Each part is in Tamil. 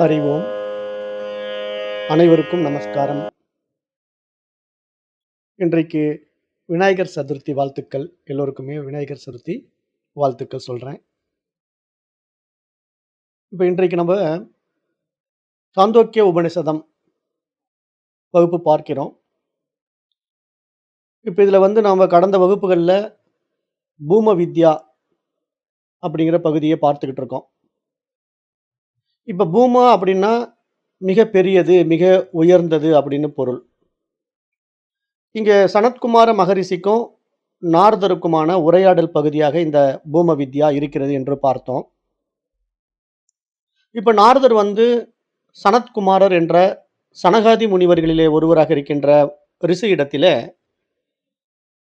அறிவோம். அனைவருக்கும் நமஸ்காரம். இன்றைக்கு விநாயகர் சதுர்த்தி வாழ்த்துக்கள். எல்லோருக்குமே விநாயகர் சதுர்த்தி வாழ்த்துக்கள் சொல்றேன். இப்ப இன்றைக்கு நம்ம சாந்தோக்கிய உபநிஷதம் வகுப்பு பார்க்கிறோம். இப்ப இதுல நாம கடந்த வகுப்புகள்ல பூம வித்யா அப்படிங்கிற பகுதியை பார்த்துக்கிட்டு இருக்கோம். இப்ப பூமா அப்படின்னா மிக பெரியது, மிக உயர்ந்தது அப்படின்னு பொருள். இங்க சனத்குமார மகரிஷிக்கும் நாரதருக்குமான உரையாடல் பகுதியாக இந்த பூம வித்யா இருக்கிறது என்று பார்த்தோம். இப்ப நாரதர் சனத்குமாரர் என்ற சனகாதி முனிவர்களிலே ஒருவராக இருக்கின்ற ரிஷியிடத்திலே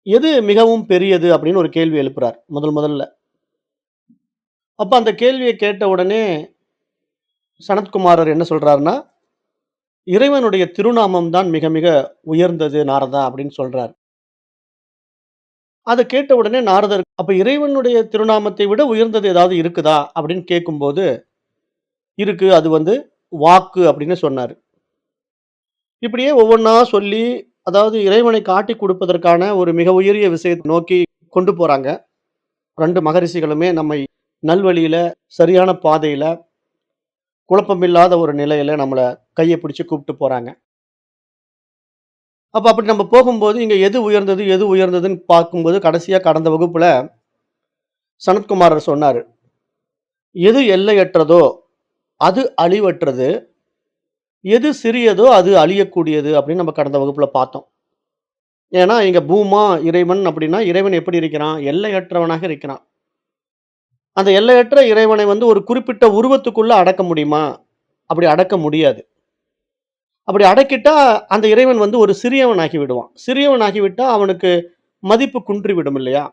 எது மிகவும் பெரியது அப்படின்னு ஒரு கேள்வி எழுப்புறார் முதல்ல. அப்ப அந்த கேள்வியை கேட்ட உடனே சனத்குமாரர் என்ன சொல்றாருன்னா, இறைவனுடைய திருநாமம் தான் மிக மிக உயர்ந்தது நாரதா அப்படின்னு சொல்றார். அதை கேட்ட உடனே நாரதர், அப்ப இறைவனுடைய திருநாமத்தை விட உயர்ந்தது ஏதாவது இருக்குதா அப்படின்னு கேட்கும்போது, இருக்கு, அது வாக்கு அப்படின்னு சொன்னாரு. இப்படியே ஒவ்வொன்றா சொல்லி, அதாவது இறைவனை காட்டி கொடுப்பதற்கான ஒரு மிக உயரிய விஷயத்தை நோக்கி கொண்டு போறாங்க. 2 மகரிஷிகளுமே நம்மை நல்வழியில, சரியான பாதையில, குழப்பமில்லாத ஒரு நிலையில நம்மள கையை பிடிச்சு கூப்பிட்டு போறாங்க. அப்ப அப்படி நம்ம போகும்போது இங்க எது உயர்ந்தது, எது உயர்ந்ததுன்னு பார்க்கும்போது கடைசியா கடந்த வகுப்புல சனத்குமாரர் சொன்னாரு. எது எல்லையற்றதோ அது அழிவற்றது, எது சிறியதோ அது அழியக்கூடியது அப்படின்னு நம்ம கடந்த வகுப்புல பார்த்தோம். ஏன்னா இங்க பூமா இறைவன் அப்படின்னா, இறைவன் எப்படி இருக்கிறான்? எல்லையற்றவனாக இருக்கிறான். அந்த எல்லையற்ற இறைவனை ஒரு குறிப்பிட்ட உருவத்துக்குள்ள அடக்க முடியுமா? அப்படி அடக்க முடியாது. அப்படி அடக்கிட்டா அந்த இறைவன் ஒரு சிறியவனாகி விடுவான். சிறியவனாகி விட்டா அவனுக்கு மதிப்பு குன்றிவிடும் இல்லையா?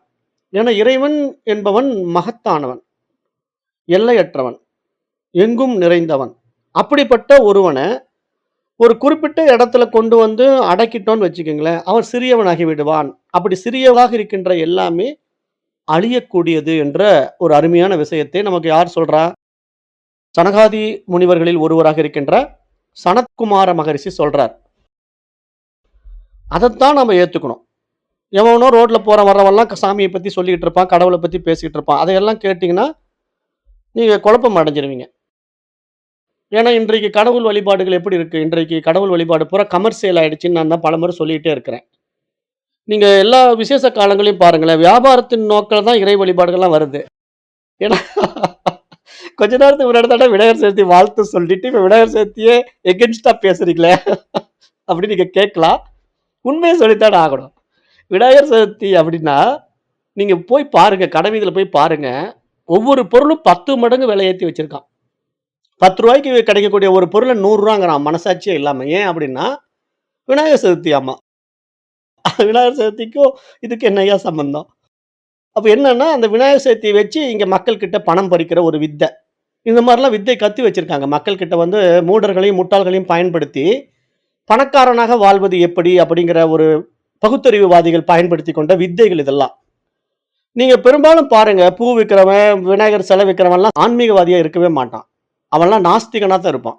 ஏன்னா இறைவன் என்பவன் மகத்தானவன், எல்லையற்றவன், எங்கும் நிறைந்தவன். அப்படிப்பட்ட ஒருவன ஒரு குறிப்பிட்ட இடத்துல கொண்டு அடக்கிட்டோம்னு வச்சுக்கங்களேன், அவன் சிறியவனாகி விடுவான். அப்படி சிறியவனாக இருக்கின்ற எல்லாமே அழியக்கூடியது என்ற ஒரு அருமையான விஷயத்தை நமக்கு யார் சொல்றா? சனகாதி முனிவர்களில் ஒருவராக இருக்கின்ற சனத்குமார மகரிஷி சொல்றார். அதைத்தான் நம்ம ஏத்துக்கணும். எவனோ ரோட்ல போற வர்றவன்லாம் சாமியை பத்தி சொல்லிட்டு இருப்பான், கடவுளை பத்தி பேசிட்டு இருப்பான். அதையெல்லாம் கேட்டீங்கன்னா நீங்க குழப்பம் அடைஞ்சிருவீங்க. ஏன்னா இன்றைக்கு கடவுள் வழிபாடுகள் எப்படி இருக்கு? இன்றைக்கு கடவுள் வழிபாடு பூரா கமர்ஷியல் ஆயிடுச்சுன்னு நான் தான் பலமுறை சொல்லிட்டே இருக்கிறேன். நீங்க எல்லா விசேஷ காலங்களையும் பாருங்களேன், வியாபாரத்தின் நோக்கில தான் இறை வழிபாடுகள்லாம் வருது. ஏன்னா கொஞ்ச நேரத்துக்கு முன்னாடி தானே விநாயகர் சதுர்த்தி வாழ்த்து சொல்லிட்டு இப்ப விநாயகர் சதுர்த்தியே எகென்ஸ்டா பேசுறீங்களே அப்படின்னு நீங்க கேட்கலாம். உண்மையை சொல்லித்தானே ஆகணும். விநாயகர் சதுர்த்தி அப்படின்னா நீங்க போய் பாருங்க, கடை வீதியில போய் பாருங்க, ஒவ்வொரு பொருளும் 10 மடங்கு விலை ஏத்தி வச்சிருக்கான். 10 ரூபாய்க்கு கிடைக்கக்கூடிய ஒரு பொருளை 100 ரூபாங்கிறான், மனசாட்சியே இல்லாம. ஏன் அப்படின்னா விநாயகர் சதுர்த்தி. ஆமா, விநாயகர் சதுர்த்திக்கும் இதுக்கு என்னையா சம்பந்தம்? அப்ப என்னன்னா, அந்த விநாயகர் சதுர்த்தியை வச்சு இங்க மக்கள் கிட்ட பணம் பறிக்கிற ஒரு வித்தை. இந்த மாதிரிலாம் வித்தை கத்து வச்சிருக்காங்க. மக்கள் கிட்ட மூடர்களையும் முட்டாள்களையும் பயன்படுத்தி பணக்காரனாக வாழ்வது எப்படி அப்படிங்கிற ஒரு பகுத்தறிவுவாதிகள் பயன்படுத்தி கொண்ட வித்தைகள் இதெல்லாம். நீங்க பெரும்பாலும் பாருங்க, பூ விற்கிறவன், விநாயகர் சிலை விற்கிறவன்லாம் ஆன்மீகவாதியா இருக்கவே மாட்டான். அவன்லாம் நாஸ்திகனா தான் இருப்பான்.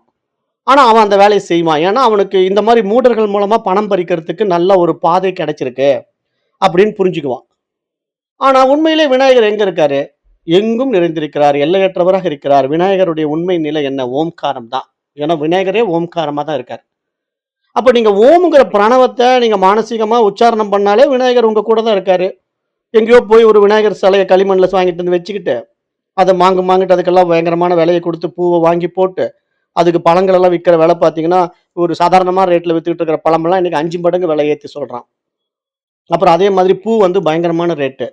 ஆனா அவன் அந்த வேலையை செய்வான். ஏன்னா அவனுக்கு இந்த மாதிரி மூடர்கள் மூலமா பணம் பறிக்கிறதுக்கு நல்ல ஒரு பாதை கிடைச்சிருக்கு அப்படின்னு புரிஞ்சுக்குவான். ஆனா உண்மையிலே விநாயகர் எங்க இருக்காரு? எங்கும் நிறைந்திருக்கிறார், எல்லையற்றவராக இருக்கிறார். விநாயகருடைய உண்மை நிலை என்ன? ஓம்காரம் தான். ஏன்னா விநாயகரே ஓம்காரமா தான் இருக்கார். அப்ப நீங்க ஓம்ங்கிற பிரணவத்தை நீங்க மானசீகமா உச்சாரணம் பண்ணாலே விநாயகர் உங்க கூட தான் இருக்காரு. எங்கேயோ போய் ஒரு விநாயகர் சிலையை களிமண்ல வாங்கிட்டு வந்து வச்சுக்கிட்டு, அதை வாங்கிட்டு அதுக்கெல்லாம் பயங்கரமான விலையை கொடுத்து பூவை வாங்கி போட்டு, அதுக்கு பழங்கள் எல்லாம் விற்கிற விலை பார்த்தீங்கன்னா, ஒரு சாதாரணமான ரேட்ல வித்துக்கிட்டு இருக்கிற பழமெல்லாம் இன்னைக்கு 5 மடங்கு விலை ஏற்றி சொல்றான். அப்புறம் அதே மாதிரி பூ பயங்கரமான ரேட்டு.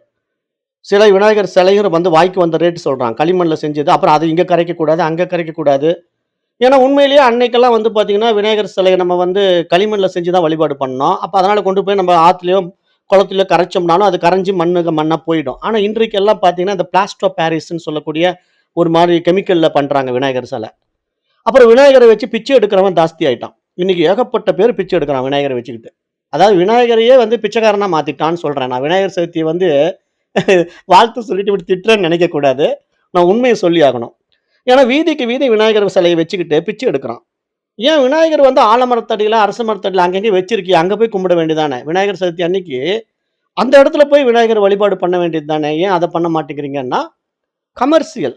சில விநாயகர் சிலையும் வாய்க்கு வந்த ரேட்டு சொல்றான், களிமண்ல செஞ்சது. அப்புறம் அது இங்க கரைக்கக்கூடாது, அங்க கரைக்கக்கூடாது. ஏன்னா உண்மையிலேயே அன்னைக்கெல்லாம் பார்த்தீங்கன்னா, விநாயகர் சிலையை நம்ம களிமண்ல செஞ்சு தான் வழிபாடு பண்ணோம். அப்ப அதனால கொண்டு போய் நம்ம ஆத்துலயோ குளத்திலயோ கரைச்சோம்னாலும் அது கரைஞ்சி மண்ணா போயிடும். ஆனா இன்றைக்கு எல்லாம் பார்த்தீங்கன்னா, இந்த பிளாஸ்டர் ஆஃப் பாரிஸ்ன்னு சொல்லக்கூடிய ஒரு மாதிரி கெமிக்கல்ல பண்றாங்க விநாயகர் சிலை. அப்புறம் விநாயகரை வச்சு பிச்சை எடுக்கிறவன் ஜாஸ்தி ஆயிட்டான். இன்னைக்கு ஏகப்பட்ட பேர் பிச்சை எடுக்கிறான் விநாயகரை வச்சுக்கிட்டு. அதாவது விநாயகரையே பிச்சைக்காரனா மாத்திட்டான்னு சொல்றேன். நான் விநாயகர் சதுர்த்தியை வாழ்த்து சொல்லிட்டு இப்படி திட்டுறேன்னு நினைக்க கூடாது. நான் உண்மையை சொல்லி ஆகணும். ஏன்னா வீதிக்கு வீதி விநாயகர் சிலைய வச்சுக்கிட்டு பிச்சை எடுக்குறான். ஏன் விநாயகர் ஆலமரத்தடியில, அரச மரத்தடியில அங்கங்கே வச்சிருக்கியே, அங்க போய் கும்பிட வேண்டியதானே! விநாயகர் சதுர்த்தி அன்னைக்கு அந்த இடத்துல போய் விநாயகர் வழிபாடு பண்ண வேண்டியது தானே! ஏன் அத பண்ண மாட்டேங்கிறீங்கன்னா, கமர்சியல்.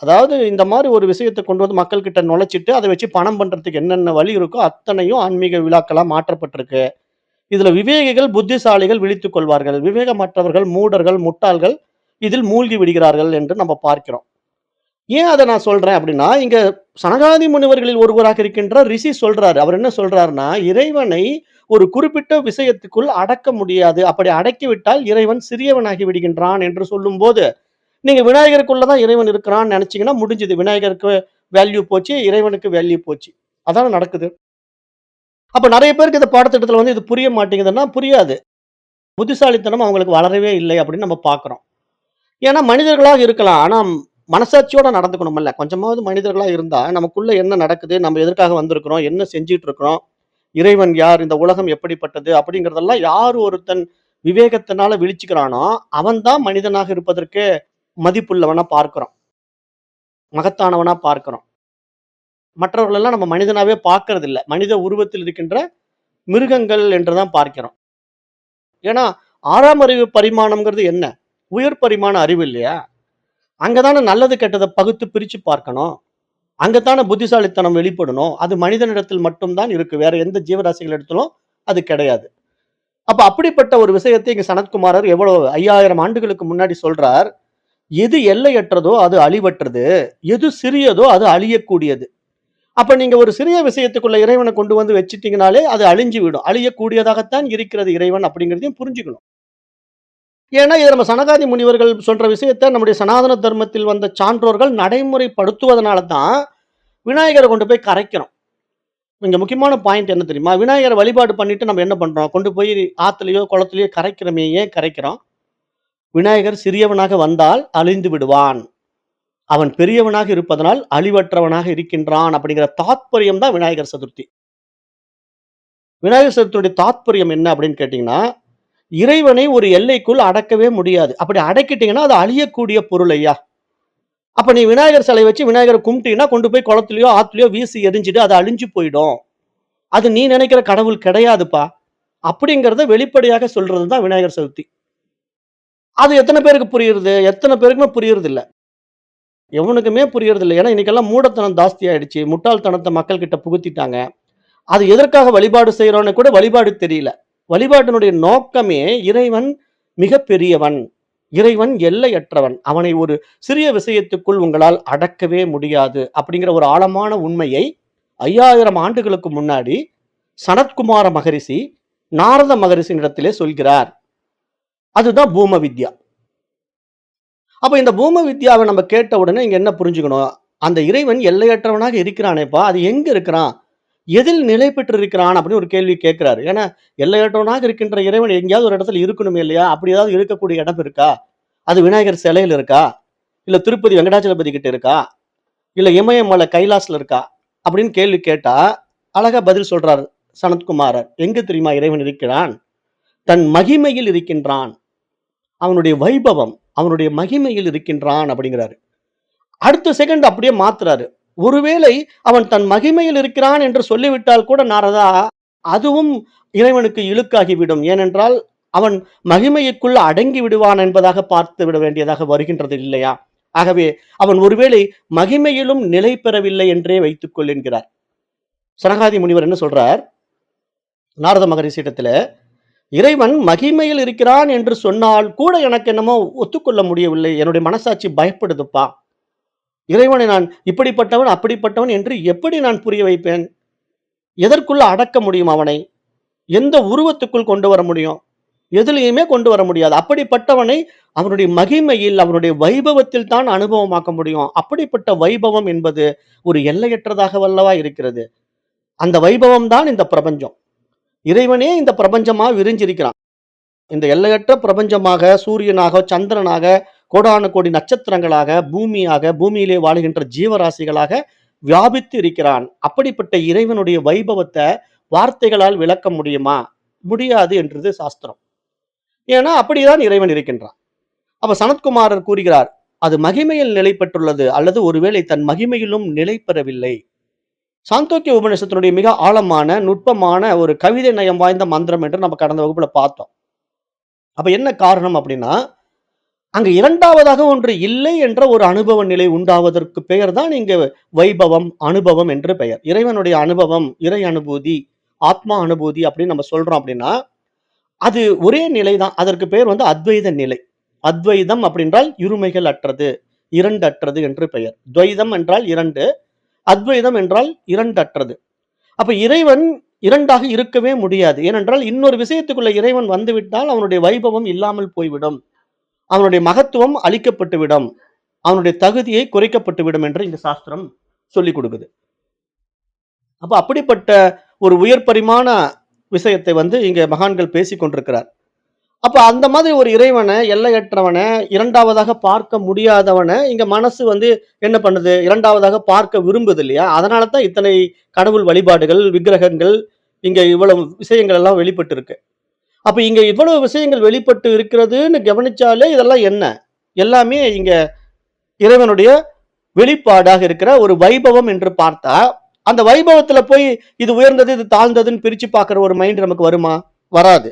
அதாவது இந்த மாரி ஒரு விஷயத்த கொண்டு மக்கள் கிட்ட நுழைச்சிட்டு, அத வச்சு பணம் பண்றதுக்கு என்னென்ன வழி இருக்கோ, அத்தனையும் ஆன்மீக விழாக்களா மாற்றப்பட்டிருக்கு. இதுல விவேகிகள், புத்திசாலிகள் விழித்துக் கொள்வார்கள். விவேகமற்றவர்கள், மூடர்கள், முட்டாள்கள் இதில் மூழ்கி விடுகிறார்கள் என்று நம்ம பார்க்கிறோம். ஏன் அத நான் சொல்றேன் அப்டின்னா, இங்க சனகாதி முனிவர்களில் ஒருவராக இருக்கின்ற ரிஷி சொல்றாரு. அவர் என்ன சொல்றாருன்னா, இறைவனை ஒரு குறிப்பிட்ட விஷயத்துக்குள் அடக்க முடியாது. அப்படி அடக்கிவிட்டால் இறைவன் சிறியவனாகி விடுகின்றான் என்று சொல்லும்போது, நீங்க விநாயகருக்குள்ள தான் இறைவன் இருக்கிறான்னு நெனச்சீங்கன்னா முடிஞ்சுது. விநாயகருக்கு வேல்யூ போச்சு, இறைவனுக்கு வேல்யூ போச்சு. அதான நடக்குது. அப்ப நெறைய பேருக்கு இந்த பாடத்திட்டத்துல இது புரிய மாட்டேங்குதுன்னா, புரியாது. புத்திசாலித்தனம் அவங்களுக்கு வளரவே இல்லை அப்படின்னு நம்ம பார்க்கிறோம். ஏன்னா மனிதர்களாக இருக்கலாம். ஆனா மனசாட்சியோட நடந்துக்கணும்ல. கொஞ்சமாவது மனிதர்களா இருந்தா, நமக்குள்ள என்ன நடக்குது? நம்ம எதற்காக வந்திருக்கிறோம்? என்ன செஞ்சுட்டு இருக்கிறோம்? இறைவன் யார்? இந்த உலகம் எப்படிப்பட்டது? அப்படிங்கிறதெல்லாம் யார் ஒருத்தன் விவேகத்தினால விழிச்சுக்கிறானோ, அவன் தான் மனிதனாக இருப்பதற்கு மதிப்புள்ளவனா பார்க்கிறோம். மகத்தானவனா பார்க்கிறோம். மற்றவர்கள் எல்லாம் நம்ம மனிதனாவே பார்க்கறதில்ல. மனித உருவத்தில் இருக்கின்ற மிருகங்கள் என்று தான் பார்க்கிறோம். ஏன்னா 6ஆம் அறிவு பரிமாணம்ங்கிறது என்ன? உயர் பரிமாண அறிவு இல்லையா? அங்க தான நல்லது, கெட்டத பகுத்து பிரிச்சு பார்க்கணும். அங்க தான புத்திசாலித்தனம் வெளிப்படணும். அது மனிதனிடத்தில் மட்டும் தான் இருக்கு. வேற எந்த ஜீவராசிகள் இடத்திலும் அது கிடையாது. அப்ப அப்படிப்பட்ட ஒரு விஷயத்தை இங்க சனத்குமாரர் எவ்வளவு 5000 ஆண்டுகளுக்கு முன்னாடி சொல்றார். எது எல்லையற்றதோ அது அழிவற்றது. எது சிறியதோ அது அழியக்கூடியது. அப்ப நீங்க ஒரு சிறிய விஷயத்துக்குள்ள இறைவன கொண்டு வச்சுட்டீங்கனாலே அது அழிஞ்சு விடும். அழியக்கூடியதாகத்தான் இருக்கிறது இறைவன் அப்படிங்கிறதையும் புரிஞ்சுக்கணும். ஏன்னா, இத நம்ம சனகாதி முனிவர்கள் சொல்ற விஷயத்த நம்முடைய சனாதன தர்மத்தில் வந்த சான்றோர்கள் நடைமுறைப்படுத்துவதனால தான், விநாயகர கொண்டு போய் கரைக்கிறோம். இங்க முக்கியமான பாயிண்ட் என்ன தெரியுமா? விநாயகர வழிபாடு பண்ணிட்டு நம்ம என்ன பண்றோம்? கொண்டு போய் ஆத்துலயோ, குளத்திலயோ கரைக்கிறோமே. ஏன் கரைக்கிறோம்? விநாயகர் சிறியவனாக வந்தால் அழிந்து விடுவான். அவன் பெரியவனாக இருப்பதனால் அழிவற்றவனாக இருக்கின்றான் அப்படிங்கிற தாத்பரியம் தான் விநாயகர் சதுர்த்தி. விநாயகர் சதுர்த்தியுடைய தாத்பரியம் என்ன அப்படின்னு கேட்டீங்கன்னா, இறைவனை ஒரு எல்லைக்குள் அடக்கவே முடியாது. அப்படி அடக்கிட்டீங்கன்னா, அது அழியக்கூடிய பொருள் ஐயா. அப்ப நீ விநாயகர் சிலைய வச்சு விநாயகர கும்பிட்டீங்கன்னா, கொண்டு போய் குளத்திலயோ, ஆத்துலயோ வீசி எறிஞ்சிடு. அது அழிஞ்சு போயிடும். அது நீ நினைக்கிற கடவுள் கிடையாதுப்பா. அப்படிங்கிறத வெளிப்படையாக சொல்றது தான் விநாயகர் சதுர்த்தி. அது எத்தன பேருக்கு புரியுறது? எத்தன பேருக்குமே புரியறதில்ல. எவனுக்குமே புரியறதில்ல. ஏன்னா, இன்னைக்கெல்லாம் மூடத்தனம் ஜாஸ்தி ஆயிடுச்சு. முட்டாள்தனத்த மக்கள் கிட்ட புகுத்திட்டாங்க. அது எதற்காக வழிபாடு செய்றோம்னு கூட வழிபாடு தெரியல. வழிபாட்டினுடைய நோக்கமே இறைவன் மிகப் பெரியவன். இறைவன் எல்லையற்றவன். அவனை ஒரு சிறிய விஷயத்துக்குள் உங்களால் அடக்கவே முடியாது. அப்படிங்கிற ஒரு ஆழமான உண்மையை 5000 ஆண்டுகளுக்கு முன்னாடி சனத்குமார மகரிஷி நாரத மகரிஷியினிடத்திலே சொல்கிறார். அதுதான் பூம வித்யா. அப்ப இந்த பூம வித்யாவ நம்ம கேட்ட உடனே இங்க என்ன புரிஞ்சுக்கணும்? அந்த இறைவன் எல்லையற்றவனாக இருக்கிறானேப்பா, அது எங்க இருக்கிறான்? எதில் நிலை பெற்றிருக்கிறான்? அப்படின்னு ஒரு கேள்வி கேட்கிறாரு. ஏன்னா, எல்லையற்றவனாக இருக்கின்ற இறைவன் எங்கேயாவது ஒரு இடத்துல இருக்கணுமே இல்லையா? அப்படி ஏதாவது இருக்கக்கூடிய இடம் இருக்கா? அது விநாயகர் சிலையில இருக்கா? இல்ல திருப்பதி வெங்கடாச்சலபதி கிட்ட இருக்கா? இல்ல இமயமலை கைலாஸ்ல இருக்கா? அப்படின்னு கேள்வி கேட்டா, அழகா பதில் சொல்றாரு சனத்குமாரர். எங்க தெரியுமா இறைவன் இருக்கிறான்? தன் மகிமையில் இருக்கின்றான். அவனுடைய வைபவம், அவனுடைய மகிமையில் இருக்கின்றான் அப்படிங்கிறாரு. அடுத்த செகண்ட் அப்படியே மாத்துறாரு. ஒருவேளை அவன் தன் மகிமையில் இருக்கிறான் என்று சொல்லிவிட்டால் கூட நாரதா, அதுவும் இறைவனுக்கு இழுக்காகிவிடும். ஏனென்றால், அவன் மகிமைக்குள் அடங்கி விடுவான் என்பதாக பார்த்து விட வேண்டியதாக வருகின்றது இல்லையா? ஆகவே அவன் ஒருவேளை மகிமையிலும் நிலை பெறவில்லை என்றே வைத்துக்கொள் என்கிறார். சனகாதி முனிவர் என்ன சொல்றார்? நாரத மகரிஷியிடத்தில, இறைவன் மகிமையில் இருக்கிறான் என்று சொன்னால் கூட எனக்கு என்னமோ ஒத்துக்கொள்ள முடியவில்லை. என்னுடைய மனசாட்சி பயப்படுதுப்பா. இறைவனை நான் இப்படிப்பட்டவன், அப்படிப்பட்டவன் என்று எப்படி நான் புரிய வைப்பேன்? எதற்குள்ள அடக்க முடியும் அவனை? எந்த உருவத்துக்குள் கொண்டு வர முடியும்? எதிலயுமே கொண்டு வர முடியாது. அப்படிப்பட்டவனை அவனுடைய மகிமையில், அவனுடைய வைபவத்தில் தான் அனுபவமாக்க முடியும். அப்படிப்பட்ட வைபவம் என்பது ஒரு எல்லையற்றதாகவல்லவா இருக்கிறது. அந்த வைபவம் தான் இந்த பிரபஞ்சம். இறைவனே இந்த பிரபஞ்சமா விரிஞ்சிருக்கிறான். இந்த எல்லையற்ற பிரபஞ்சமாக, சூரியனாக, சந்திரனாக, கோடான கோடி நட்சத்திரங்களாக, பூமியாக, பூமியிலே வாழுகின்ற ஜீவராசிகளாக வியாபித்து இருக்கிறான். அப்படிப்பட்ட இறைவனுடைய வைபவத்த வார்த்தைகளால் விளக்க முடியுமா? முடியாது என்றது சாஸ்திரம். ஏன்னா அப்படிதான் இறைவன் இருக்கின்றான். அப்ப சனத்குமாரர் கூறுகிறார், அது மகிமையில் நிலை பெற்றுள்ளது அல்லது ஒருவேளை தன் மகிமையிலும் நிலை பெறவில்லை. சாந்தோக்கிய உபநிஷத்தினுடைய மிக ஆழமான, நுட்பமான ஒரு கவிதை நயம் வாய்ந்த மந்திரம் என்று நம்ம கடந்த வகுப்புல பார்த்தோம். அப்ப என்ன காரணம் அப்படின்னா, அங்க 2வதாக ஒன்று இல்லை என்ற ஒரு அனுபவ நிலை உண்டாவதற்கு பெயர் தான் இங்க வைபவம், அனுபவம் என்று பெயர். இறைவனுடைய அனுபவம், இறை அனுபூதி, ஆத்மா அனுபூதி அப்படின்னு நம்ம சொல்றோம் அப்படின்னா, அது ஒரே நிலை தான். அதற்கு பெயர் வந்து அத்வைத நிலை. அத்வைதம் அப்படின்றால் இருமைகள் அற்றது, இரண்டற்றது என்று பெயர். துவைதம் என்றால் 2, அத்வைதம் என்றால் இரண்டற்றது. அப்ப இறைவன் 2ஆக இருக்கவே முடியாது. ஏனென்றால் இன்னொரு விஷயத்துக்குள்ள இறைவன் வந்துவிட்டால் அவனுடைய வைபவம் இல்லாமல் போய்விடும். அவனுடைய மகத்துவம் அழிக்கப்பட்டுவிடும். அவனுடைய தகுதியை குறைக்கப்பட்டுவிடும் என்று இந்த சாஸ்திரம் சொல்லிக் கொடுக்குது. அப்ப அப்படிப்பட்ட ஒரு உயர் பரிமாண விஷயத்தை வந்து இங்க மகான்கள் பேசிக் கொண்டிருக்கிறார். அப்ப அந்த மாதிரி ஒரு இறைவன, எல்லையற்றவன, 2வதாக பார்க்க முடியாதவன, இங்க மனசு வந்து என்ன பண்ணுது? 2வதாக பார்க்க விரும்புது இல்லையா? அதனால தான் இத்தனை கடவுள் வழிபாடுகள், விக்கிரகங்கள், இங்க இவ்வளவு விஷயங்கள் எல்லாம் வெளிப்பட்டு இருக்கு. அப்ப இங்க இவ்வளவு விஷயங்கள் வெளிப்பட்டு இருக்கிறதுன்னு கவனிச்சாலே இதெல்லாம் என்ன? எல்லாமே இங்க இறைவனுடைய வெளிப்பாடாக இருக்கிற ஒரு வைபவம் என்று பார்த்தா, அந்த வைபவத்துல போய் இது உயர்ந்தது, இது தாழ்ந்ததுன்னு பிரிச்சு பார்க்கிற ஒரு மைண்ட் நமக்கு வருமா? வராது.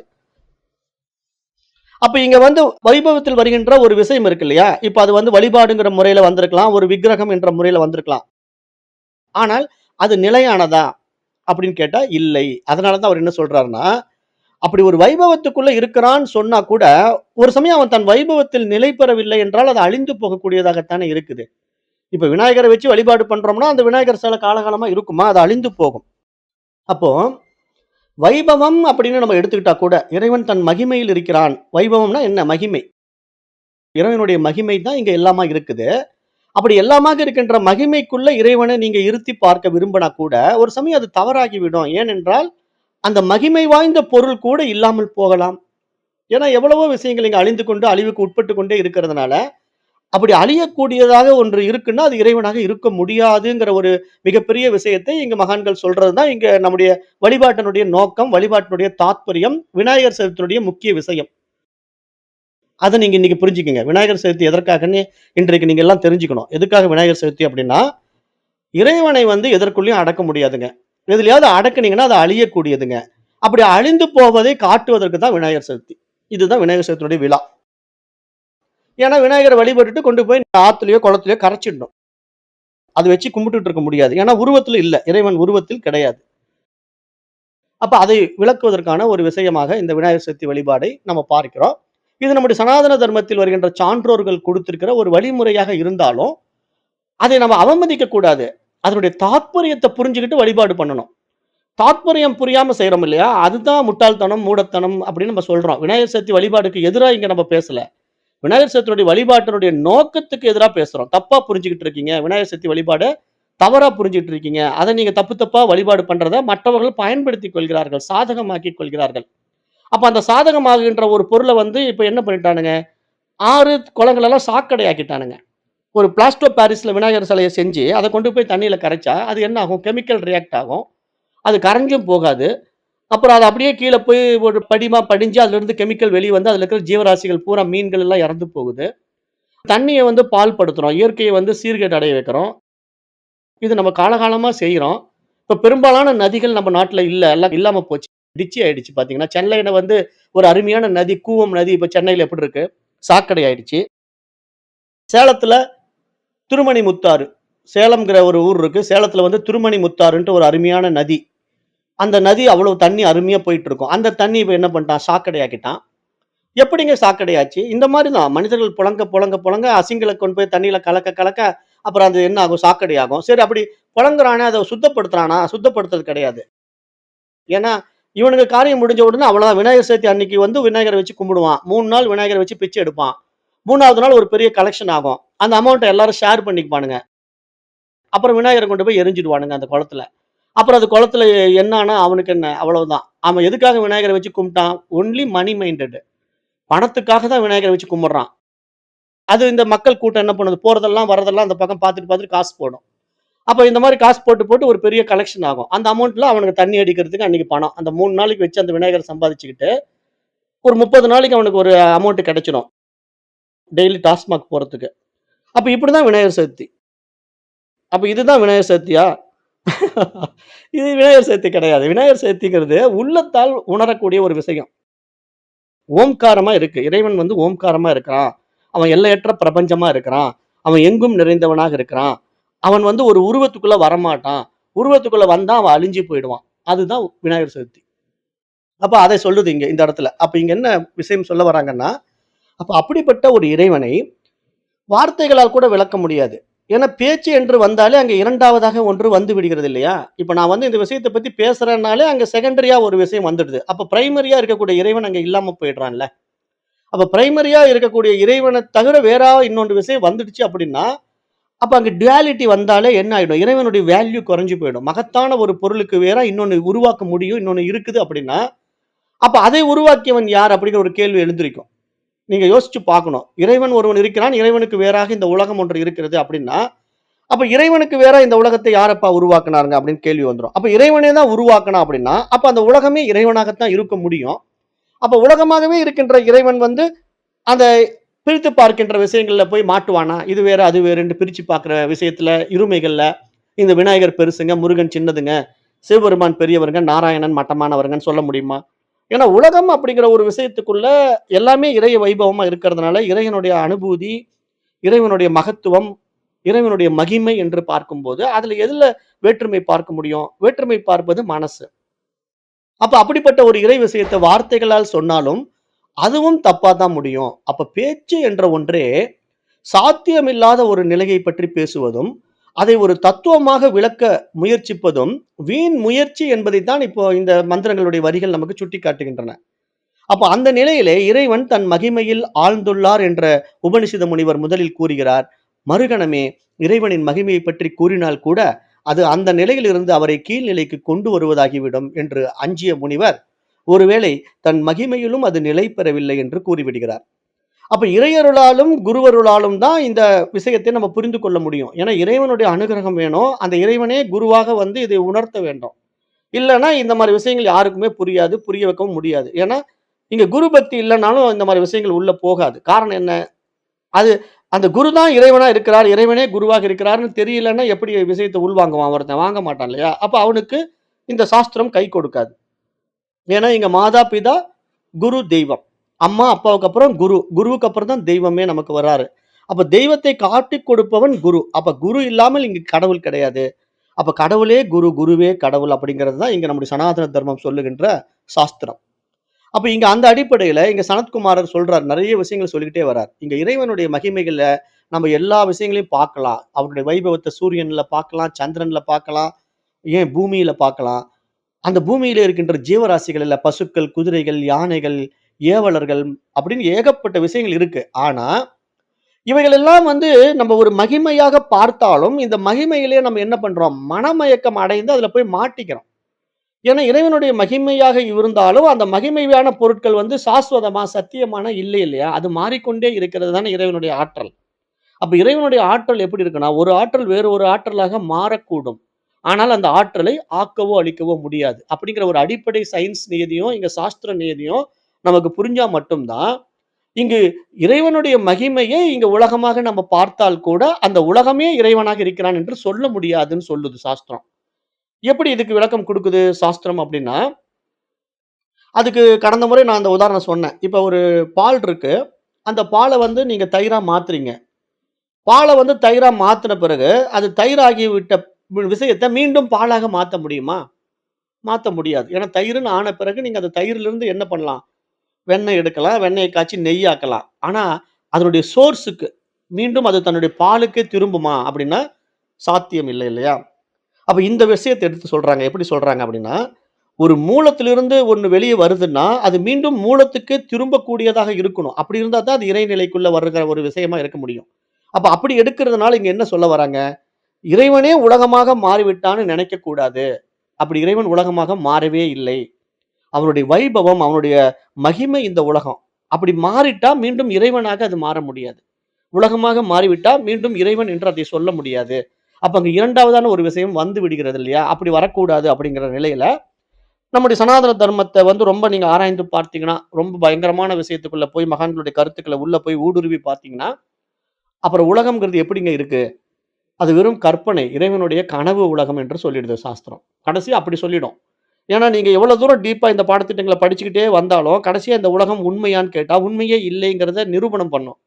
அப்ப இங்க வந்து வைபவத்தில் வருகின்ற ஒரு விஷயம் இருக்கு இல்லையா? இப்ப அது வந்து வழிபாடுங்கிற முறையில வந்திருக்கலாம். ஒரு விக்கிரகம் என்ற முறையில வந்திருக்கலாம். ஆனால் அது நிலையானதா? அப்படின்னு கேட்டா இல்லை. அதனால தான் அவர் என்ன சொல்றாருன்னா, அப்படி ஒரு வைபவத்துக்குள்ள இருக்கிறான்னு சொன்னா கூட, ஒரு சமயம் அவன் தன் வைபவத்தில் நிலை பெறவில்லை என்றால் அது அழிந்து போகக்கூடியதாகத்தானே இருக்குது. இப்ப விநாயகரை வச்சு வழிபாடு பண்றோம்னா, அந்த விநாயகர் சிலை காலகாலமா இருக்குமா? அது அழிந்து போகும். அப்போ வைபவம் அப்படின்னு நம்ம எடுத்துக்கிட்டா கூட, இறைவன் தன் மகிமையில் இருக்கிறான். வைபவம்னா என்ன? மகிமை. இறைவனுடைய மகிமை தான் இங்க எல்லாமா இருக்குது. அப்படி எல்லாமாக இருக்கின்ற மகிமைக்குள்ள இறைவனை நீங்க இருத்தி பார்க்க விரும்பினா கூட, ஒரு சமயம் அது தவறாகிவிடும். ஏனென்றால், அந்த மகிமை வாய்ந்த பொருள் கூட இல்லாமல் போகலாம். ஏன்னா, எவ்வளவோ விஷயங்கள் இங்க அழிந்து கொண்டு, அழிவுக்கு உட்பட்டு கொண்டே இருக்கிறதுனால, அப்படி அழியக்கூடியதாக ஒன்று இருக்குன்னா, அது இறைவனாக இருக்க முடியாதுங்கிற ஒரு மிகப்பெரிய விஷயத்தை இங்க மகான்கள் சொல்றது தான் இங்க நம்முடைய வழிபாட்டினுடைய நோக்கம், வழிபாட்டினுடைய தாத்பரியம், விநாயகர் சதுர்த்தியினுடைய முக்கிய விஷயம். அத நீங்க இன்னைக்கு புரிஞ்சுக்கங்க. விநாயகர் சதுர்த்தி எதற்காகன்னு இன்றைக்கு நீங்க எல்லாம் தெரிஞ்சுக்கணும். எதுக்காக விநாயகர் சதுர்த்தி அப்படின்னா, இறைவனை வந்து எதற்குள்ளயும் அடக்க முடியாதுங்க. எதுலயாவது அடக்குனீங்கன்னா, அது அழியக்கூடியதுங்க. அப்படி அழிந்து போவதை காட்டுவதற்கு தான் விநாயகர் சதுர்த்தி. இதுதான் விநாயகர் சதுர்த்தியினுடைய விழா. ஏன்னா விநாயகரை வழிபட்டுட்டு கொண்டு போய் ஆத்துலயோ, குளத்திலயோ கரைச்சிடணும். அத வச்சு கும்பிட்டுட்டு இருக்க முடியாது. ஏன்னா உருவத்துல இல்ல. இறைவன் உருவத்தில் கிடையாது. அப்ப அதை விளக்குவதற்கான ஒரு விஷயமாக இந்த விநாயகர் சதுர்த்தி வழிபாடை நம்ம பார்க்கிறோம். இது நம்முடைய சனாதன தர்மத்தில் வருகின்ற சான்றோர்கள் கொடுத்திருக்கிற ஒரு வழிமுறையாக இருந்தாலும், அதை நம்ம அவமதிக்க கூடாது. அதனுடைய தாத்பரியத்தை புரிஞ்சுகிட்டு வழிபாடு பண்ணணும். தாத்பரியம் புரியாம செய்றோம் இல்லையா? அதுதான் முட்டாள்தனம், மூடத்தனம் அப்படின்னு நம்ம சொல்றோம். விநாயகர் சதுர்த்தி வழிபாடுக்கு எதிரா இங்க நம்ம பேசல. விநாயகர் சதுர்த்தியுடைய வழிபாட்டினுடைய நோக்கத்துக்கு எதிரா பேசுறோம். தப்பா புரிஞ்சுகிட்டு இருக்கீங்க. விநாயகர் சதுர்த்தி வழிபாட தவறா புரிஞ்சுகிட்டு இருக்கீங்க. அத நீங்க தப்பு தப்பா வழிபாடு பண்றத மற்றவர்கள் பயன்படுத்திக் கொள்கிறார்கள். சாதகமாக்கிக் கொள்கிறார்கள். அப்ப அந்த சாதகமாகின்ற ஒரு பொருள வந்து இப்ப என்ன பண்ணிட்டானுங்க, ஆறு, குளங்கள் எல்லாம் சாக்கடை ஆக்கிட்டானுங்க. ஒரு பிளாஸ்டோ பாரிஸ்ல விநாயகர் சிலைய செஞ்சு, அத கொண்டு போய் தண்ணீல கரைச்சா, அது என்ன ஆகும்? கெமிக்கல் ரியாக்ட் ஆகும். அது கரைஞ்சும் போகாது. அப்புறம் அது அப்படியே கீழ போய் ஒரு படிமா படிஞ்சு, அதிலிருந்து கெமிக்கல் வெளிய வந்து, அதில இருக்கிற ஜீவராசிகள் பூரா மீன்கள் எல்லாம் இறந்து போகுது. தண்ணீய வந்து பால் படுத்துறோம். இயற்கைய வந்து சீர்கேடு அடைய வைக்கிறோம். இது நம்ம காலகாலமா செய்றோம். இப்ப பெரும்பாலான நதிகள் நம்ம நாட்ல இல்ல. எல்லாம் இல்லாம போச்சு. டிச்சி ஆயிடுச்சு பார்த்தீங்கன்னா, சென்னையில வந்து ஒரு அருமையான நதி, கூவம் நதி இப்ப சென்னையில எப்படி இருக்கு? சாக்கடை ஆயிடுச்சு. சேலத்துல திருமணிமுத்தாறு. சேலம்ங்கிற ஒரு ஊர் இருக்கு. சேலத்துல வந்து திருமணிமுத்தாறுன்ட்டு ஒரு அருமையான நதி. அந்த நதி அவ்வளவு தண்ணி அருமையா போயிட்டு இருக்கும். அந்த தண்ணி இப்ப என்ன பண்ணிட்டான்? சாக்கடை ஆக்கிட்டான். எப்படிங்க சாக்கடை ஆச்சு? இந்த மாரி தான் மனிதர்கள் புழங்க, புழங்க, புழங்க அசிங்கள கொண்டு போய் தண்ணீல கலக்க, கலக்க அப்புறம் அது என்ன ஆகும்? சாக்கடை ஆகும். சரி அப்படி புழங்குறானே, அத சுத்தப்படுத்துறானா? சுத்தப்படுத்துறது கிடையாது. ஏன்னா, இவனுங்க காரியம் முடிஞ்ச உடனே அவ்வளவுதான். விநாயகர் சதுர்த்தி அன்னைக்கு வந்து விநாயகர வச்சு கும்பிடுவான். 3 நாள் விநாயகர வச்சு பிச்சை எடுப்பான். 3வது நாள் ஒரு பெரிய கலெக்ஷன் ஆகும். அந்த அமௌண்ட்ட எல்லாரும் ஷேர் பண்ணிக்குவானுங்க. அப்புறம் விநாயகர கொண்டு போய் எரிஞ்சிடுவானுங்க அந்த குளத்துல. அப்புறம் அது குளத்துல என்ன ஆனா அவனுக்கு என்ன? அவ்வளவுதான். அவன் எதுக்காக விநாயகர வச்சு கும்பிட்டான்? Only money minded. பணத்துக்காக தான் விநாயகர வச்சு கும்பிடுறான். அது இந்த மக்கள் கூட்டம் என்ன பண்ணுது? போறதெல்லாம், வரதெல்லாம் அந்த பக்கம் பார்த்துட்டு, பார்த்துட்டு காசு போடும். அப்ப இந்த மாரி காசு போட்டு, போட்டு ஒரு பெரிய கலெக்ஷன் ஆகும். அந்த அமௌண்ட்ல அவனுக்கு தண்ணி அடிக்கிறதுக்கு அன்னைக்கு பணம். அந்த 3 நாளைக்கு வச்சு அந்த விநாயகர சம்பாதிச்சுக்கிட்டு, ஒரு 30 நாளைக்கு அவனுக்கு ஒரு அமௌண்ட் கிடைச்சிரும். டெய்லி டாஸ்மாக் போறதுக்கு. அப்ப இப்படிதான் விநாயகர் சதுர்த்தி. அப்ப இதுதான் விநாயகர் சதுர்த்தியா? இது விநாயகர் சதுர்த்தி கிடையாது. விநாயகர் சதுர்த்திங்கிறது உள்ளத்தால் உணரக்கூடிய ஒரு விஷயம். ஓம்காரமா இருக்கு. இறைவன் வந்து ஓம்காரமா இருக்கிறான். அவன் எல்லையற்ற பிரபஞ்சமா இருக்கிறான். அவன் எங்கும் நிறைந்தவனாக இருக்கிறான். அவன் வந்து ஒரு உருவத்துக்குள்ள வரமாட்டான். உருவத்துக்குள்ள வந்தா அவன் அழிஞ்சு போயிடுவான். அதுதான் விநாயகர் சதுர்த்தி. அப்ப அதை சொல்லுது இங்க இந்த இடத்துல. அப்ப இங்க என்ன விஷயம் சொல்ல வராங்கன்னா, அப்ப அப்படிப்பட்ட ஒரு இறைவனை வார்த்தைகளால் கூட விளக்க முடியாது. ஏன்னா பேச்சு என்று வந்தாலே அங்க 2வதாக ஒன்று வந்து விடுகிறது இல்லையா? இப்ப நான் வந்து இந்த விஷயத்த பத்தி பேசுறேன்னாலே அங்க செகண்டரியா ஒரு விஷயம் வந்துடுது. அப்ப பிரைமரியா இருக்கக்கூடிய இறைவன் அங்க இல்லாம போயிடுறான்ல. அப்ப பிரைமரியா இருக்கக்கூடிய இறைவன தவிர வேற இன்னொன்று விஷயம் வந்துடுச்சு அப்படின்னா, அப்ப அங்க டுயாலிட்டி வந்தாலே என்ன ஆயிடும்? இறைவனுடைய வேல்யூ குறைஞ்சு போயிடும். மகத்தான ஒரு பொருளுக்கு வேற இன்னொன்னு உருவாக்க முடியும். இன்னொன்னு இருக்குது அப்படின்னா, அப்ப அதை உருவாக்கியவன் யார்? அப்படிங்கிற ஒரு கேள்வி எழுந்திரிக்கும். நீங்க யோசிச்சு பார்க்கணும். இறைவன் ஒருவன் இருக்கிறான். இறைவனுக்கு வேறாக இந்த உலகம் ஒன்று இருக்கிறது அப்படின்னா, அப்ப இறைவனுக்கு வேற இந்த உலகத்தை யாரப்பா உருவாக்குனாருங்க அப்படின்னு கேள்வி வந்துரும். அப்ப இறைவனே தான் உருவாக்குனான் அப்படின்னா, அப்ப அந்த உலகமே இறைவனாகத்தான் இருக்க முடியும். அப்ப உலகமாகவே இருக்கின்ற இறைவன் வந்து அந்த பிரித்து பார்க்கின்ற விஷயங்கள்ல போய் மாட்டுவானா? இது வேற, அது வேறுன்னு பிரிச்சு பார்க்கிற விஷயத்துல, இருமைகள்ல, இந்த விநாயகர் பெருசுங்க, முருகன் சின்னதுங்க, சிவபெருமான் பெரியவருங்க, நாராயணன் மட்டமானவருங்கன்னு சொல்ல முடியுமா? ஏன்னா உலகம் அப்படிங்கிற ஒரு விஷயத்துக்குள்ள எல்லாமே இறை வைபவமா இருக்கிறதுனால, இறைவனுடைய அனுபூதி, இறைவனுடைய மகத்துவம், இறைவனுடைய மகிமை என்று பார்க்கும்போது, அதுல எதுல வேற்றுமை பார்க்க முடியும்? வேற்றுமை பார்ப்பது மனசு. அப்ப அப்படிப்பட்ட ஒரு இறை விஷயத்த வார்த்தைகளால் சொன்னாலும், அதுவும் தப்பா தான் முடியும். அப்ப பேச்சு என்ற ஒன்றே சாத்தியமில்லாத ஒரு நிலையை பற்றி பேசுவதும், அதை ஒரு தத்துவமாக விளக்க முயற்சிப்பதும், வீண் முயற்சி என்பதைத்தான் இப்போ இந்த மந்திரங்களுடைய வரிகள் நமக்கு சுட்டிக்காட்டுகின்றன. அப்ப அந்த நிலையிலே இறைவன் தன் மகிமையில் ஆழ்ந்துள்ளார் என்ற உபநிஷத முனிவர் முதலில் கூறுகிறார். மறுகணமே இறைவனின் மகிமையைப் பற்றி கூறினால் கூட, அது அந்த நிலையிலிருந்து அவரை கீழ் நிலைக்கு கொண்டு வருவதாகிவிடும் என்று அஞ்சிய முனிவர், ஒருவேளை தன் மகிமையிலும் அது நிலை பெறவில்லை என்று கூறிவிடுகிறார். அப்ப இறையருளாலும், குருவருளாலும் தான் இந்த விஷயத்தை நம்ம புரிந்து கொள்ள முடியும். ஏன்னா இறைவனுடைய அனுகிரகம் வேணும். அந்த இறைவனே குருவாக வந்து இதை உணர்த்த வேண்டும். இல்லன்னா இந்த மாரி விஷயங்கள் யாருக்குமே புரியாது. புரிய வைக்கவும் முடியாது. ஏன்னா, இங்க குரு பக்தி இல்லனாலும் இந்த மாரி விஷயங்கள் உள்ள போகாது. காரணம் என்ன? அது அந்த குரு தான் இறைவனா இருக்கிறார். இறைவனே குருவாக இருக்கிறார்ன்னு தெரியலன்னா எப்படி விஷயத்த உள்வாங்குவான் ஒருத்தன்? வாங்க மாட்டான் இல்லையா? அப்ப அவனுக்கு இந்த சாஸ்திரம் கை கொடுக்காது. ஏன்னா இங்க மாதா, பிதா, குரு, தெய்வம். அம்மா, அப்பாவுக்கு அப்புறம் குரு. குருவுக்கு அப்புறம் தான் தெய்வமே நமக்கு வராரு. அப்ப தெய்வத்தை காட்டிக் கொடுப்பவன் குரு. அப்ப குரு இல்லாமல் இங்கு கடவுள் கிடையாது. அப்ப கடவுளே குரு, குருவே கடவுள் அப்படிங்கிறது தான் இங்க நம்முடைய சனாதன தர்மம் சொல்லுகின்ற சாஸ்திரம். அப்ப இங்க அந்த அடிப்படையில இங்க சனத்குமாரர் சொல்றார். நெறைய விஷயங்கள் சொல்லிக்கிட்டே வரார். இங்க இறைவனுடைய மகிமைகள நம்ம எல்லா விஷயங்களையும் பார்க்கலாம். அவருடைய வைபவத்த சூரியன்ல பார்க்கலாம், சந்திரன்ல பார்க்கலாம், ஏன் பூமியில பார்க்கலாம். அந்த பூமியில இருக்கின்ற ஜீவராசிகள்ல பசுக்கள், குதிரைகள், யானைகள், ஏவலர்கள் அப்படின்னு ஏகப்பட்ட விஷயங்கள் இருக்கு. ஆனா, இவைகள் எல்லாம் வந்து நம்ம ஒரு மகிமையாக பார்த்தாலும், இந்த மகிமையிலே நம்ம என்ன பண்றோம்? மனமயக்கம் அடைந்து அதுல போய் மாட்டிக்கிறோம். ஏன்னா இறைவனுடைய மகிமையாக இருந்தாலும், அந்த மகிமையான பொருட்கள் வந்து சாஸ்வதமா, சத்தியமான இல்லை இல்லையா? அது மாறிக்கொண்டே இருக்கிறது தானே இறைவனுடைய ஆற்றல். அப்ப இறைவனுடைய ஆற்றல் எப்படி இருக்குன்னா, ஒரு ஆற்றல் வேறு ஒரு ஆற்றலாக மாறக்கூடும். ஆனால் அந்த ஆற்றலை ஆக்கவோ, அழிக்கவோ முடியாது. அப்படிங்கிற ஒரு அடிப்படை சயின்ஸ் நியதியும், இங்க சாஸ்திர நியதியும் நமக்கு புரிஞ்சா மட்டும் தான், இங்கு இறைவனுடைய மகிமையை இங்க உலகமாக நம்ம பார்த்தால் கூட, அந்த உலகமே இறைவனாக இருக்கிறான் என்று சொல்ல முடியாதுன்னு சொல்லுது சாஸ்திரம். எப்படி இதுக்கு விளக்கம் குடுக்குது சாஸ்திரம் அப்படின்னா, அதுக்கு கடந்த முறை நான் அந்த உதாரணம் சொன்னேன். இப்ப ஒரு பால் இருக்கு. அந்த பால வந்து நீங்க தயிரா மாத்துறீங்க. பால வந்து தயிரா மாத்துன பிறகு, அது தயிராகி விட்ட விஷயத்த மீண்டும் பாலாக மாத்த முடியுமா? மாத்த முடியாது. ஏன்னா தயிர்ன்னு ஆன பிறகு நீங்க அந்த தயிரிலிருந்து என்ன பண்ணலாம்? வெண்ணெய் எடுக்கலாம். வெண்ணெய காய்ச்சி நெய் ஆக்கலாம். ஆனா, அதனுடைய சோர்ஸ்க்கு மீண்டும் அது தன்னுடைய பாலுக்கே திரும்புமா? அப்படின்னா, சாத்தியம் இல்லை இல்லையா? அப்ப இந்த விஷயத்த எடுத்து சொல்றாங்க. எப்படி சொல்றாங்க அப்படின்னா, ஒரு மூலத்திலிருந்து ஒண்ணு வெளிய வருதுன்னா, அது மீண்டும் மூலத்துக்கே திரும்பக்கூடியதாக இருக்கணும். அப்படி இருந்தா தான் அது இறைநிலைக்குள்ள வருகிற ஒரு விஷயமா இருக்க முடியும். அப்ப அப்படி எடுக்கிறதுனால இங்க என்ன சொல்ல வராங்க? இறைவனே உலகமாக மாறிவிட்டான்னு நெனைக்கக் கூடாது. அப்படி இறைவன் உலகமாக மாறவே இல்லை. அவனுடைய வைபவம், அவனுடைய மகிமை இந்த உலகம். அப்படி மாறிட்டா மீண்டும் இறைவனாக அது மாற முடியாது. உலகமாக மாறிவிட்டா மீண்டும் இறைவன் என்று அதை சொல்ல முடியாது. அப்ப அங்க 2வதான ஒரு விஷயம் வந்து விடுகிறது இல்லையா? அப்படி வரக்கூடாது அப்படிங்கிற நிலையில, நம்முடைய சனாதன தர்மத்த வந்து ரொம்ப நீங்க ஆராய்ந்து பார்த்தீங்கன்னா, ரொம்ப பயங்கரமான விஷயத்துக்குள்ள போய் மகான்களுடைய கருத்துக்கள உள்ள போய் ஊடுருவி பார்த்தீங்கன்னா, அப்புறம் உலகம்ங்கிறது எப்படிங்க இருக்கு? அது வெறும் கற்பனை. இறைவனுடைய கனவு உலகம் என்று சொல்லிடுது சாஸ்திரம். கடைசியா அப்படி சொல்லிடும். ஏன்னா, நீங்க எவ்வளவு தூரம் டீப்பா இந்த பாடத்திட்டங்கள படிச்சுக்கிட்டே வந்தாலும், கடைசியா இந்த உலகம் உண்மையான்னு கேட்டா, உண்மையே இல்லைங்கிறத நிரூபணம் பண்ணும்.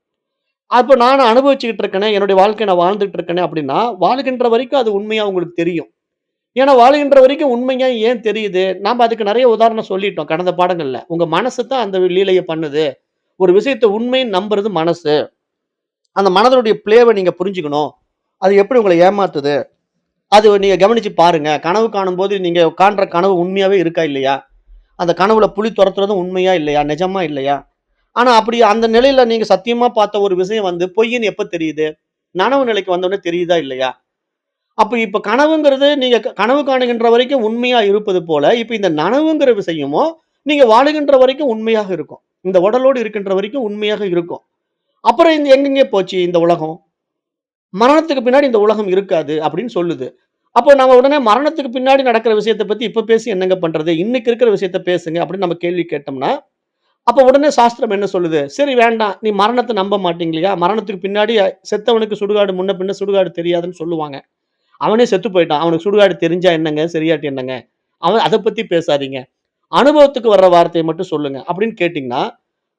அப்ப நானும் அனுபவிச்சுக்கிட்டு இருக்கேனே, என்னுடைய வாழ்க்கைய நான் வாழ்ந்துட்டு இருக்கேனே அப்படின்னா, வாழ்கின்ற வரைக்கும் அது உண்மையா உங்களுக்கு தெரியும். ஏன்னா, வாழுகின்ற வரைக்கும் உண்மையா ஏன் தெரியுது? நாம அதுக்கு நெறைய உதாரணம் சொல்லிட்டோம் கடந்த பாடங்கள்ல. உங்க மனசு தான் அந்த லீலைய பண்ணுது. ஒரு விஷயத்த உண்மைன்னு நம்புறது மனசு. அந்த மனதனுடைய பிளேவ நீங்க புரிஞ்சுக்கணும். அது எப்படி உங்கள ஏமாத்துது? அது நீங்க கவனிச்சு பாருங்க. கனவு காணும்போது நீங்க காண்ற கனவு உண்மையாவே இருக்கா? இல்லையா? அந்த கனவுல புலி தொரத்துறதும் உண்மையா? இல்லையா? நிஜமா? இல்லையா? ஆனா அப்படி அந்த நிலையில நீங்க சத்தியமா பார்த்த ஒரு விஷயம் வந்து பொய்ன்னு எப்ப தெரியுது? நனவு நிலைக்கு வந்தோனே தெரியுதா? இல்லையா? இப்ப கனவுங்கிறது நீங்க கனவு காணுகின்ற வரைக்கும் உண்மையா இருப்பது போல, இப்ப இந்த நனவுங்கிற விஷயமும் நீங்க வாழுகின்ற வரைக்கும் உண்மையாக இருக்கும். இந்த உடலோடு இருக்கின்ற வரைக்கும் உண்மையாக இருக்கும். அப்புறம் இந்த எங்கெங்கே போச்சு இந்த உலகம்? மரணத்துக்கு பின்னாடி இந்த உலகம் இருக்காது அப்படின்னு சொல்லுது. அப்போ நம்ம உடனே மரணத்துக்கு பின்னாடி நடக்கிற விஷயத்த பத்தி இப்ப பேசி என்னங்க பண்றது? இன்னைக்கு இருக்கிற விஷயத்த பேசுங்க அப்படின்னு நம்ம கேள்வி கேட்டோம்னா, அப்ப உடனே சாஸ்திரம் என்ன சொல்லுது? சரி வேண்டாம். நீ மரணத்த நம்ப மாட்டீங்களையா? மரணத்துக்கு பின்னாடி செத்தவனுக்கு சுடுகாடு முன்ன பின்ன சுடுகாடு தெரியாதுன்னு சொல்லுவாங்க. அவனே செத்து போயிட்டான். அவனுக்கு சுடுகாடு தெரிஞ்சா என்னங்க? சரியாட்டி என்னங்க? அவன் அத பத்தி பேசாதீங்க. அனுபவத்துக்கு வர்ற வார்த்தைய மட்டும் சொல்லுங்க. அப்படின்னு கேட்டீங்கன்னா,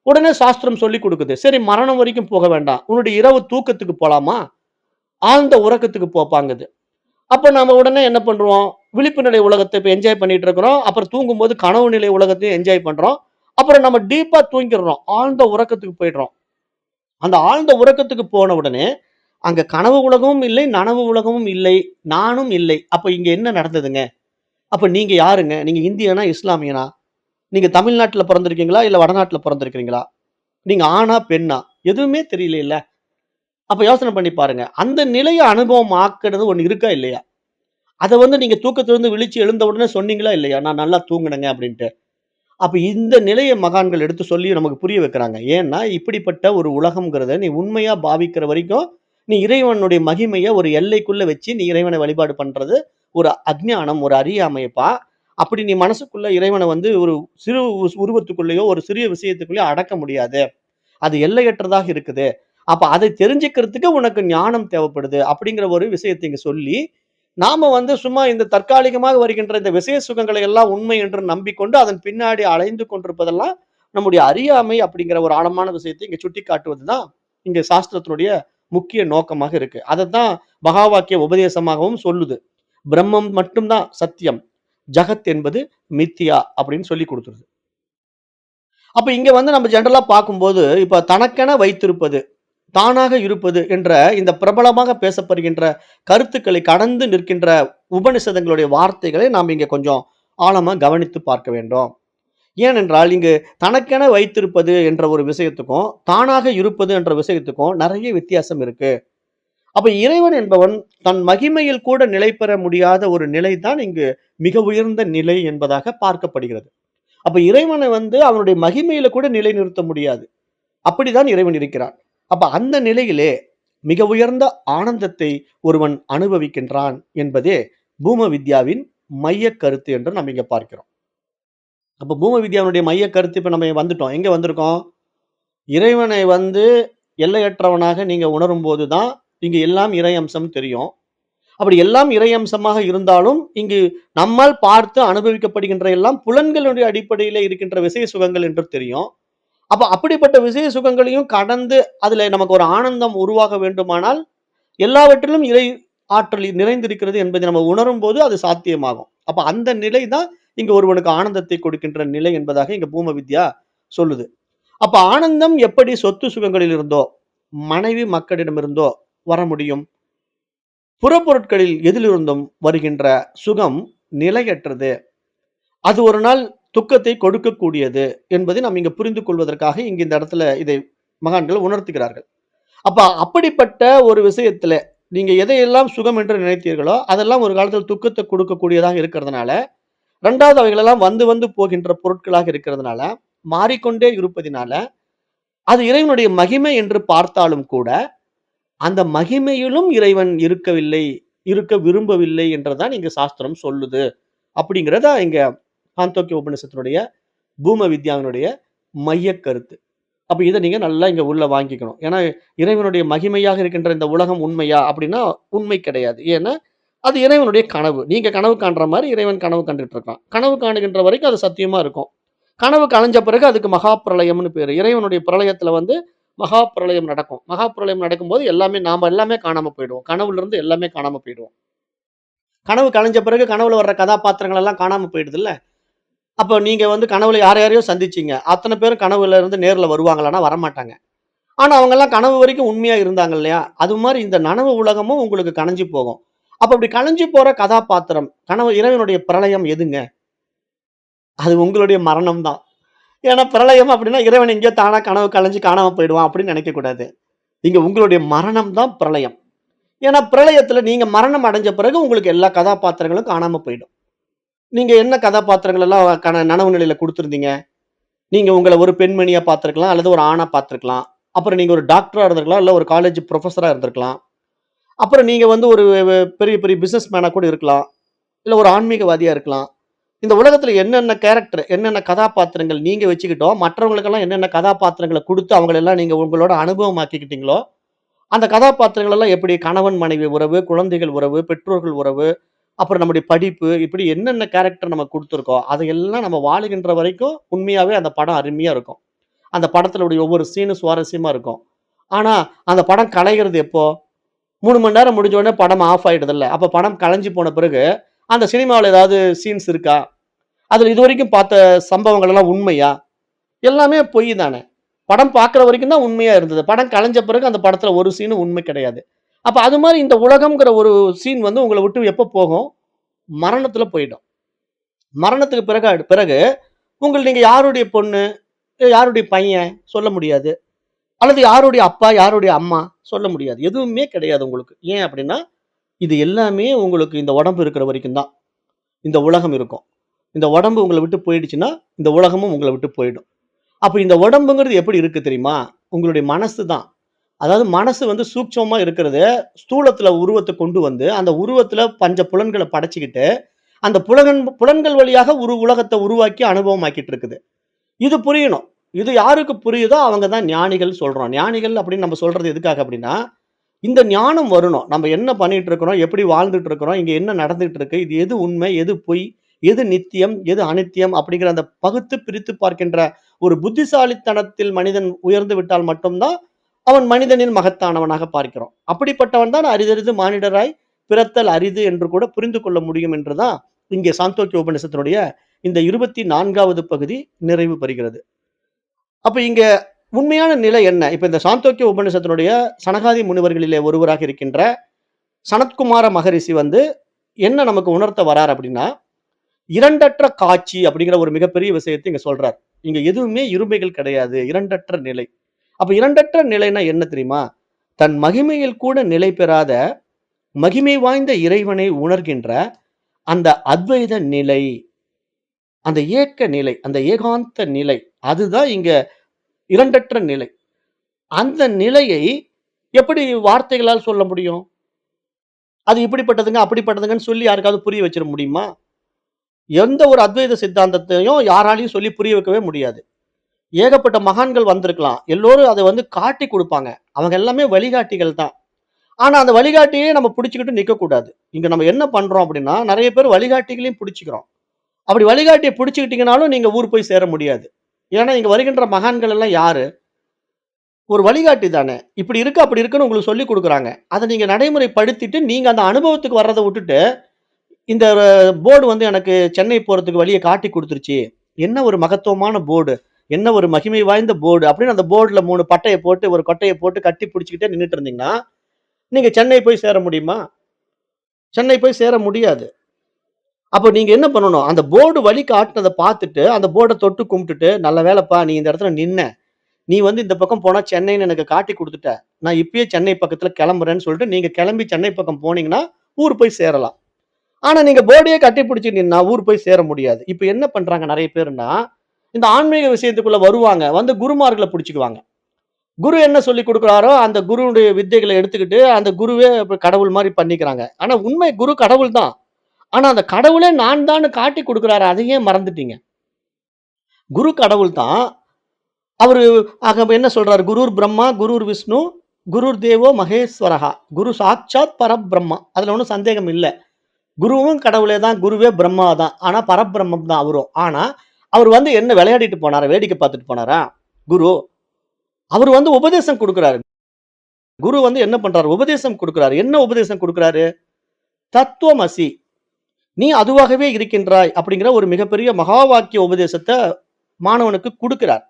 உடனே சாஸ்திரம் சொல்லிக் குடுக்குது. சரி மரணம் வரைக்கும் போக வேண்டாம். உன்னுடைய இரவு தூக்கத்துக்கு போலாமா? ஆழ்ந்த உறக்கத்துக்கு போப்பாங்குது. அப்ப நாம உடனே என்ன பண்றோம்? விழிப்பு நிலை உலகத்த இப்ப என்ஜாய் பண்ணிட்டு இருக்கிறோம். அப்புறம் தூங்கும்போது கனவு நிலை உலகத்தையும் என்ஜாய் பண்றோம். அப்புறம் நம்ம டீப்பா தூங்கிர்றோம். ஆழ்ந்த உறக்கத்துக்கு போயிடுறோம். அந்த ஆழ்ந்த உறக்கத்துக்கு போன உடனே, அங்க கனவு உலகமும் இல்லை, நனவு உலகமும் இல்லை, நானும் இல்லை. அப்ப இங்க என்ன நடந்ததுங்க? அப்ப நீங்க யாருங்க? நீங்க இந்தியனா? இஸ்லாமியனா? நீங்க தமிழ்நாட்டுல பொறந்திருக்கீங்களா? இல்ல வடநாட்டுல பொறந்திருக்கிறீங்களா? நீங்க ஆணா? பெண்ணா? எதுவுமே தெரியலைல்ல. அப்ப யோசனை பண்ணி பாருங்க. அந்த நிலைய அனுபவம் ஆக்குறது ஒண்ணு இருக்கா? இல்லையா? அத வந்து நீங்க தூக்கத்திலிருந்து விழிச்சு எழுந்த உடனே சொன்னீங்களா? இல்லையா? நான் நல்லா தூங்குனேங்க அப்படின்ட்டு. அப்ப இந்த நிலைய மகான்கள் எடுத்து சொல்லி நமக்கு புரிய வைக்கிறாங்க. ஏன்னா, இப்படிப்பட்ட ஒரு உலகம்ங்கிறத நீ உண்மையா பாவிக்கிற வரைக்கும், நீ இறைவனுடைய மகிமைய ஒரு எல்லைக்குள்ள வச்சு நீ இறைவன வழிபாடு பண்றது ஒரு அஞ்ஞானம், ஒரு அறியாமைப்பா. அப்படி நீ மனசுக்குள்ள இறைவன வந்து ஒரு சிறு உருவத்துக்குள்ளேயோ, ஒரு சிறிய விஷயத்துக்குள்ளேயோ அடக்க முடியாது. அது எல்லையற்றதாக இருக்குது. அப்ப அதை தெரிஞ்சுக்கிறதுக்கு உனக்கு ஞானம் தேவைப்படுது. அப்படிங்கிற ஒரு விஷயத்த இங்க சொல்லி, நாம வந்து சும்மா இந்த தற்காலிகமாக வருகின்ற இந்த விஷய சுகங்களை எல்லாம் உண்மை என்று நம்பிக்கொண்டு, அதன் பின்னாடி அலைந்து கொண்டிருப்பதெல்லாம் நம்முடைய அறியாமை அப்படிங்கிற ஒரு ஆழமான விஷயத்தை இங்க சுட்டிக்காட்டுவது தான், இங்க சாஸ்திரத்தினுடைய முக்கிய நோக்கமாக இருக்கு. அதத்தான் மகா வாக்கிய உபதேசமாகவும் சொல்லுது. பிரம்மம் மட்டும் தான் சத்தியம். ஜகத் என்பது மித்யா அப்படின்னு சொல்லிக் குடுத்துருது. அப்ப இங்க வந்து நம்ம ஜெனரலா பார்க்கும்போது, இப்ப தனக்கென வைத்திருப்பது, தானாக இருப்பது என்ற இந்த பிரபலமாக பேசப்படுகின்ற கருத்துக்களை கடந்து நிற்கின்ற உபநிஷதங்களுடைய வார்த்தைகளை நாம் இங்க கொஞ்சம் ஆழமா கவனித்து பார்க்க வேண்டும். ஏனென்றால், இங்கு தனக்கென வைத்திருப்பது என்ற ஒரு விஷயத்துக்கும், தானாக இருப்பது என்ற விஷயத்துக்கும் நெறைய வித்தியாசம் இருக்கு. அப்ப இறைவன் என்பவன் தன் மகிமையில் கூட நிலை பெற முடியாத ஒரு நிலை தான் இங்கு மிக உயர்ந்த நிலை என்பதாக பார்க்கப்படுகிறது. அப்ப இறைவன வந்து அவனுடைய மகிமையில கூட நிலைநிறுத்த முடியாது. அப்படிதான் இறைவன் இருக்கிறான். அப்ப அந்த நிலையிலே மிக உயர்ந்த ஆனந்தத்தை ஒருவன் அனுபவிக்கின்றான் என்பதே பூம வித்யாவின் மையக் கருத்து என்று நம்ம இங்க பார்க்கிறோம். அப்ப பூம வித்யாவினுடைய மையக் கருத்து இப்ப நம்ம வந்துட்டோம். எங்க வந்திருக்கோம்? இறைவனை வந்து எல்லையற்றவனாக நீங்க உணரும்போது தான், இங்க எல்லாம் இறை அம்சம் தெரியும். அப்படி எல்லாம் இறை அம்சமாக இருந்தாலும், இங்கு நம்மால் பார்த்து அனுபவிக்கப்படுகின்ற எல்லாம் புலன்களுடைய அடிப்படையிலே இருக்கின்ற விசய சுகங்கள் என்று தெரியும். அப்ப அப்படிப்பட்ட விசய சுகங்களையும் கடந்து அதுல நமக்கு ஒரு ஆனந்தம் உருவாக வேண்டுமானால், எல்லாவற்றிலும் இறை ஆற்றல் நிறைந்திருக்கிறது என்பதை நம்ம உணரும்போது அது சாத்தியமாகும். அப்ப அந்த நிலை தான் இங்க ஒருவனுக்கு ஆனந்தத்தை கொடுக்கின்ற நிலை என்பதாக இங்க பூம வித்யா சொல்லுது. அப்ப ஆனந்தம் எப்படி சொத்து சுகங்களில் இருந்தோ, மனைவி மக்களிடமிருந்தோ வர முடியும்? புறப்பொருட்களில் எதிலிருந்தும் வருகின்ற சுகம் நிலையற்றது. அது ஒரு நாள் துக்கத்தை கொடுக்கக்கூடியது என்பதை நாம் இங்க புரிந்து கொள்வதற்காக இங்க இந்த இடத்துல இதை மகான்கள் உணர்த்துகிறார்கள். அப்ப அப்படிப்பட்ட ஒரு விஷயத்துல நீங்க எதையெல்லாம் சுகம் என்று நினைத்தீர்களோ, அதெல்லாம் ஒரு காலத்துல துக்கத்த கொடுக்கக்கூடியதாக இருக்கிறதுனால, 2வது அவைகளெல்லாம் வந்து வந்து போகின்ற பொருட்களாக இருக்கிறதுனால, மாறிக்கொண்டே இருப்பதினால, அது இறைவனுடைய மகிமை என்று பார்த்தாலும் கூட, அந்த மகிமையிலும் இறைவன் இருக்கவில்லை, இருக்க விரும்பவில்லை என்றுதான் இங்க சாஸ்திரம் சொல்லுது. அப்படிங்கிறத இங்க சாந்தோக்கிய உபநிஷத்தினுடைய பூம வித்யாவினுடைய மையக் கருத்து. அப்ப இத நீங்க நல்லா இங்க உள்ள வாங்கிக்கணும். ஏன்னா, இறைவனுடைய மகிமையாக இருக்கின்ற இந்த உலகம் உண்மையா? அப்படின்னா, உண்மை கிடையாது. ஏன்னா, அது இறைவனுடைய கனவு. நீங்க கனவு காண்ற மாரி இறைவன் கனவு கண்டுட்டு இருக்கான். கனவு காணுகின்ற வரைக்கும் அது சத்தியமா இருக்கும். கனவு கலைஞ்ச பிறகு அதுக்கு மகா பிரளயம்னு பேரு. இறைவனுடைய பிரளயத்துல வந்து மகா பிரளயம் நடக்கும். மகா பிரளயம் நடக்கும்போது எல்லாமே நாம எல்லாமே காணாம போயிடுவோம். கனவுலருந்து எல்லாமே காணாம போயிடுவோம். கனவு கலைஞ்ச பிறகு கனவுல வர்ற கதாபாத்திரங்கள் எல்லாம் காணாம போயிடுதுல்ல. அப்போ நீங்க வந்து கனவுல யாரையோ சந்திச்சீங்க. அத்தன பேரும் கனவுல இருந்து நேர்ல வருவாங்களான்னா வரமாட்டாங்க. ஆனா அவங்கலாம் கனவு வரைக்கும் உண்மையா இருந்தாங்க இல்லையா? அது மாரி இந்த நனவு உலகமும் உங்களுக்கு கனஞ்சு போகும். அப்ப அப்படி கனஞ்சு போற கதாபாத்திரம், கனவு இறைவனுடைய பிரளயம் எதுங்க? அது உங்களுடைய மரணம் தான். ஏன்னா பிரளயம் அப்படின்னா இறைவன் எங்கேயோ தானா கனவு கலைஞ்சு காணாம போயிடுவான் அப்படின்னு நினைக்கக் கூடாது. இங்க உங்களுடைய மரணம் தான் பிரளயம். ஏன்னா பிரளயத்துல நீங்க மரணம் அடைஞ்ச பிறகு உங்களுக்கு எல்லா கதாபாத்திரங்களும் காணாம போயிடும். நீங்க என்ன கதாபாத்திரங்கள் எல்லாம் நனவு நிலையில குடுத்திருந்தீங்க? நீங்க உங்கள ஒரு பெண்மணியா பார்த்திருக்கலாம், அல்லது ஒரு ஆணா பார்த்திருக்கலாம். அப்புறம் நீங்க ஒரு டாக்டரா இருந்திருக்கலாம், இல்ல ஒரு காலேஜ் புரொஃபஸரா இருந்திருக்கலாம். அப்புறம் நீங்க வந்து ஒரு பெரிய பெரிய பிசினஸ் மேனா கூட இருக்கலாம். இல்ல ஒரு ஆன்மீகவாதியா இருக்கலாம். இந்த உலகத்துல என்னென்ன கேரக்டர், என்னென்ன கதாபாத்திரங்கள் நீங்க வச்சுக்கிட்டோ, மற்றவங்களுக்கெல்லாம் என்னென்ன கதாபாத்திரங்கள குடுத்து அவங்களெல்லாம் நீங்க உங்களோட அனுபவமாக்கிக்கிட்டீங்களோ, அந்த கதாபாத்திரங்கள் எல்லாம் எப்படி கணவன், மனைவி உறவு, குழந்தைகள் உறவு, பெற்றோர்கள் உறவு, அப்புறம் நம்முடைய படிப்பு, இப்படி என்னென்ன கேரக்டர் நம்ம குடுத்துருக்கோம், அதையெல்லாம் நம்ம வாழுகின்ற வரைக்கும் உண்மையாவே அந்த படம் அருமையா இருக்கும். அந்த படத்தினுடைய ஒவ்வொரு சீனும் சுவாரஸ்யமா இருக்கும். ஆனா, அந்த படம் கலைகிறது எப்போ? 3 மணி நேரம் முடிஞ்ச உடனே படம் ஆஃப் ஆயிடுதுல்ல. அப்ப படம் கலைஞ்சு போன பிறகு, அந்த சினிமாவுல ஏதாவது சீன்ஸ் இருக்கா? அதுல இதுவரைக்கும் பார்த்த சம்பவங்கள் எல்லாம் உண்மையா? எல்லாமே பொய் தானே. படம் பார்க்கிற வரைக்கும் தான் உண்மையா இருந்தது. படம் கலைஞ்ச பிறகு அந்த படத்துல ஒரு சீனும் உண்மை கிடையாது. அப்ப அது மாரி இந்த உலகம்ங்கிற ஒரு சீன் வந்து உங்கள விட்டு எப்ப போகும்? மரணத்துல போயிடும். மரணத்துக்கு பிறகு நீங்க யாருடைய பொண்ணு, யாருடைய பையன் சொல்ல முடியாது. அல்லது யாருடைய அப்பா, யாருடைய அம்மா சொல்ல முடியாது. எதுவுமே கிடையாது உங்களுக்கு. ஏன் அப்படின்னா, இது எல்லாமே உங்களுக்கு இந்த உடம்பு இருக்கிற வரைக்கும் தான். இந்த உலகம் இருக்கும். இந்த உடம்பு உங்கள விட்டு போயிடுச்சுன்னா, இந்த உலகமும் உங்கள விட்டு போயிடும். அப்ப இந்த உடம்புங்கிறது எப்படி இருக்கு தெரியுமா? உங்களுடைய மனசு தான். அதாவது மனசு வந்து சூட்சமமா இருக்கிறது, ஸ்தூலத்துல உருவத்த கொண்டு வந்து, அந்த உருவத்துல பஞ்ச புலன்கள படைச்சுக்கிட்டு, அந்த புலன்கள் வழியாக ஒரு உலகத்த உருவாக்கி அனுபவமாக்கிட்டு இருக்குது. இது புரியணும். இது யாருக்கு புரியுதோ அவங்க தான் ஞானிகள் சொல்றோம். ஞானிகள் அப்படின்னு நம்ம சொல்றது எதுக்காக அப்படின்னா, இந்த ஞானம் வரணும். நம்ம என்ன பண்ணிட்டு இருக்கிறோம்? எப்படி வாழ்ந்துட்டு இருக்கிறோம்? இங்க என்ன நடந்துட்டு இருக்கு? இது எது உண்மை? எது பொய்? எது நித்தியம்? எது அநித்தியம்? அப்படிங்கிற அந்த பகுத்து பிரித்து பார்க்கின்ற ஒரு புத்திசாலித்தனத்தில் மனிதன் உயர்ந்து விட்டால் மட்டும் தான், அவன் மனிதனில் மகத்தானவனாக பார்க்கிறோம். அப்படிப்பட்டவன் தான் அரிதரிது மானிடராய் பிறத்தல் அரிது என்று கூட புரிந்து கொள்ள முடியும் என்று தான், இங்கே சாந்தோக்கிய உபநிஷத்தினுடைய இந்த 24வது பகுதி நிறைவு பெறுகிறது. அப்ப இங்க உண்மையான நிலை என்ன? இப்ப இந்த சாந்தோக்கிய உபநிஷத்தினுடைய சனகாதி முனிவர்களிலே ஒருவராக இருக்கின்ற சனத்குமார மகரிஷி வந்து என்ன நமக்கு உணர்த்த வரார் அப்படின்னா, இரண்டற்ற காட்சி அப்படிங்கிற ஒரு மிகப்பெரிய விஷயத்த இங்க சொல்றார். இங்க எதுவுமே இருமைகள் கிடையாது. இரண்டற்ற நிலை. அப்ப இரண்டற்ற நிலைன்னா என்ன தெரியுமா? தன் மகிமையில் கூட நிலை பெறாத மகிமை வாய்ந்த இறைவனை உணர்கின்ற அந்த அத்வைத நிலை, அந்த ஏக்க நிலை, அந்த ஏகாந்த நிலை. அதுதான் இங்க இரண்டற்ற நிலை. அந்த நிலையை எப்படி வார்த்தைகளால் சொல்ல முடியும்? அது இப்படிப்பட்டதுங்க, அப்படிப்பட்டதுங்கன்னு சொல்லி யாருக்காவது புரிய வச்சிட முடியுமா? எந்த ஒரு அத்வைத சித்தாந்தத்தையும் யாராலயும் சொல்லி புரிய வைக்கவே முடியாது. ஏகப்பட்ட மகான்கள் வந்திருக்கலாம். எல்லோரும் அத வந்து காட்டிக் குடுப்பாங்க. அவங்க எல்லாமே வழிகாட்டிகள் தான். ஆனா, அந்த வழிகாட்டியே நம்ம புடிச்சுக்கிட்டு நிக்கக்கூடாது. இங்க நம்ம என்ன பண்றோம் அப்படின்னா, நெறைய பேர் வழிகாட்டிகளையும் புடிச்சுக்கிறோம். அப்படி வழிகாட்டிய புடிச்சுக்கிட்டீங்கனாலும் நீங்க ஊர் போய் சேர முடியாது. ஏன்னா, இங்க வருகின்ற மகான்கள் எல்லாம் யாரு? ஒரு வழிகாட்டி தானே. இப்படி இருக்கு, அப்படி இருக்குன்னு உங்களுக்கு சொல்லிக் குடுக்குறாங்க. அத நீங்க நடைமுறைப்படுத்திட்டு, நீங்க அந்த அனுபவத்துக்கு வர்றத விட்டுட்டு, இந்த போர்டு வந்து எனக்கு சென்னை போறதுக்கு வழிய காட்டிக் குடுத்துருச்சு. என்ன ஒரு மகத்துவமான போர்டு. என்ன ஒரு மகிமை வாய்ந்த போர்டு அப்படின்னு அந்த போர்டுல 3 பட்டைய போட்டு, ஒரு கொட்டைய போட்டு கட்டி புடிச்சுக்கிட்டே நின்னுட்டு இருந்தீங்கன்னா, நீங்க சென்னை போய் சேர முடியுமா? சென்னை போய் சேர முடியாது. அப்ப நீங்க என்ன பண்ணணும்? அந்த போர்டு வழி காட்டுனத பார்த்துட்டு, அந்த போர்ட தொட்டு கும்பிட்டுட்டு, "நல்ல வேலைப்பா நீ இந்த இடத்துல நின்ன. நீ வந்து இந்த பக்கம் போனா சென்னைன்னு எனக்கு காட்டிக் குடுத்துட்ட. நான் இப்பயே சென்னை பக்கத்துல கிளம்புறேன்னு" சொல்லிட்டு நீங்க கிளம்பி சென்னை பக்கம் போனீங்கன்னா, ஊர் போய் சேரலாம். ஆனா நீங்க போர்டையே கட்டி பிடிச்சு நின்னா ஊர் போய் சேர முடியாது. இப்ப என்ன பண்றாங்க நெறைய பேருன்னா, இந்த ஆன்மீக விஷயத்துக்குள்ள வருவாங்க. வந்து குருமார்கள புடிச்சுக்குவாங்க. குரு என்ன சொல்லிக் குடுக்குறாரோ, அந்த குருவுடைய வித்தைகள எடுத்துக்கிட்டு, அந்த குருவே இப்ப கடவுள் மாரி பண்ணிக்கிறாங்க. ஆனா உண்மை குரு கடவுள் தான். ஆனா அந்த கடவுளே நான் தான்னு காட்டிக் குடுக்குறாரு. அத ஏன் மறந்துட்டீங்க? குரு கடவுள் தான். அவரு ஆக என்ன சொல்றாரு? குருர் பிரம்மா, குருர் விஷ்ணு, குருர் தேவோ மகேஸ்வரஹா. குரு சாட்சாத் பரபிரம்மா. அதுல ஒண்ணும் சந்தேகம் இல்ல. குருவும் கடவுளே தான். குருவே பிரம்மா தான். ஆனா பரபிரம்மம் தான் அவரும். ஆனா, அவர் வந்து என்ன விளையாடிட்டு போனாரா? வேடிக்கை பார்த்துட்டு போனாரா? குரு. அவரு வந்து உபதேசம் குடுக்குறாரு. குரு வந்து என்ன பண்றாரு? உபதேசம் குடுக்குறாரு. என்ன உபதேசம் குடுக்குறாரு? தத்துவமசி. நீ அதுவாகவே இருக்கின்றாய் அப்படிங்கிற ஒரு மிகப்பெரிய மகா வாக்கிய உபதேசத்த மாணவனுக்கு குடுக்கிறார்.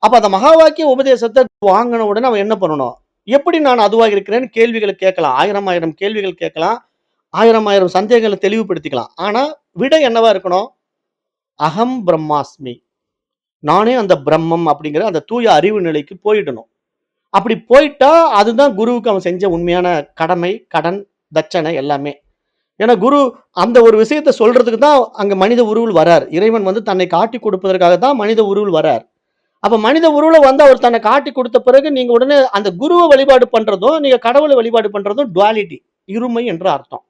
அப்ப அந்த மகா வாக்கிய உபதேசத்த வாங்குன உடனே அவன் என்ன பண்ணணும்? எப்படி நான் அதுவாக இருக்கிறேன்னு கேள்விகள கேட்கலாம். 1000 1000 கேள்விகள் கேட்கலாம். 1000 1000 சந்தேகங்கள தெளிவுபடுத்திக்கலாம். ஆனா, விடை என்னவா இருக்கணும்? அகம் பிரம்மாஸ்மி. நானே அந்த பிரம்மம் அப்படிங்கிற அந்த தூய அறிவு நிலைக்கு போயிடணும். அப்படி போயிட்டா, அதுதான் குருவுக்கு அவன் செஞ்ச உண்மையான கடமை, கடன், தட்சணை எல்லாமே. ஏன்னா குரு அந்த ஒரு விஷயத்த சொல்றதுக்கு தான் அங்க மனித உருவில் வரார். இறைவன் வந்து தன்னை காட்டிக் கொடுப்பதற்காக தான் மனித உருவில் வரார். அப்ப மனித உருவுல வந்து அவர் தன்னை காட்டிக் கொடுத்த பிறகு நீங்க உடனே அந்த குருவ வழிபாடு பண்றதும், நீங்க கடவுள வழிபாடு பண்றதும் டுவாலிட்டி. இருமை என்று அர்த்தம்.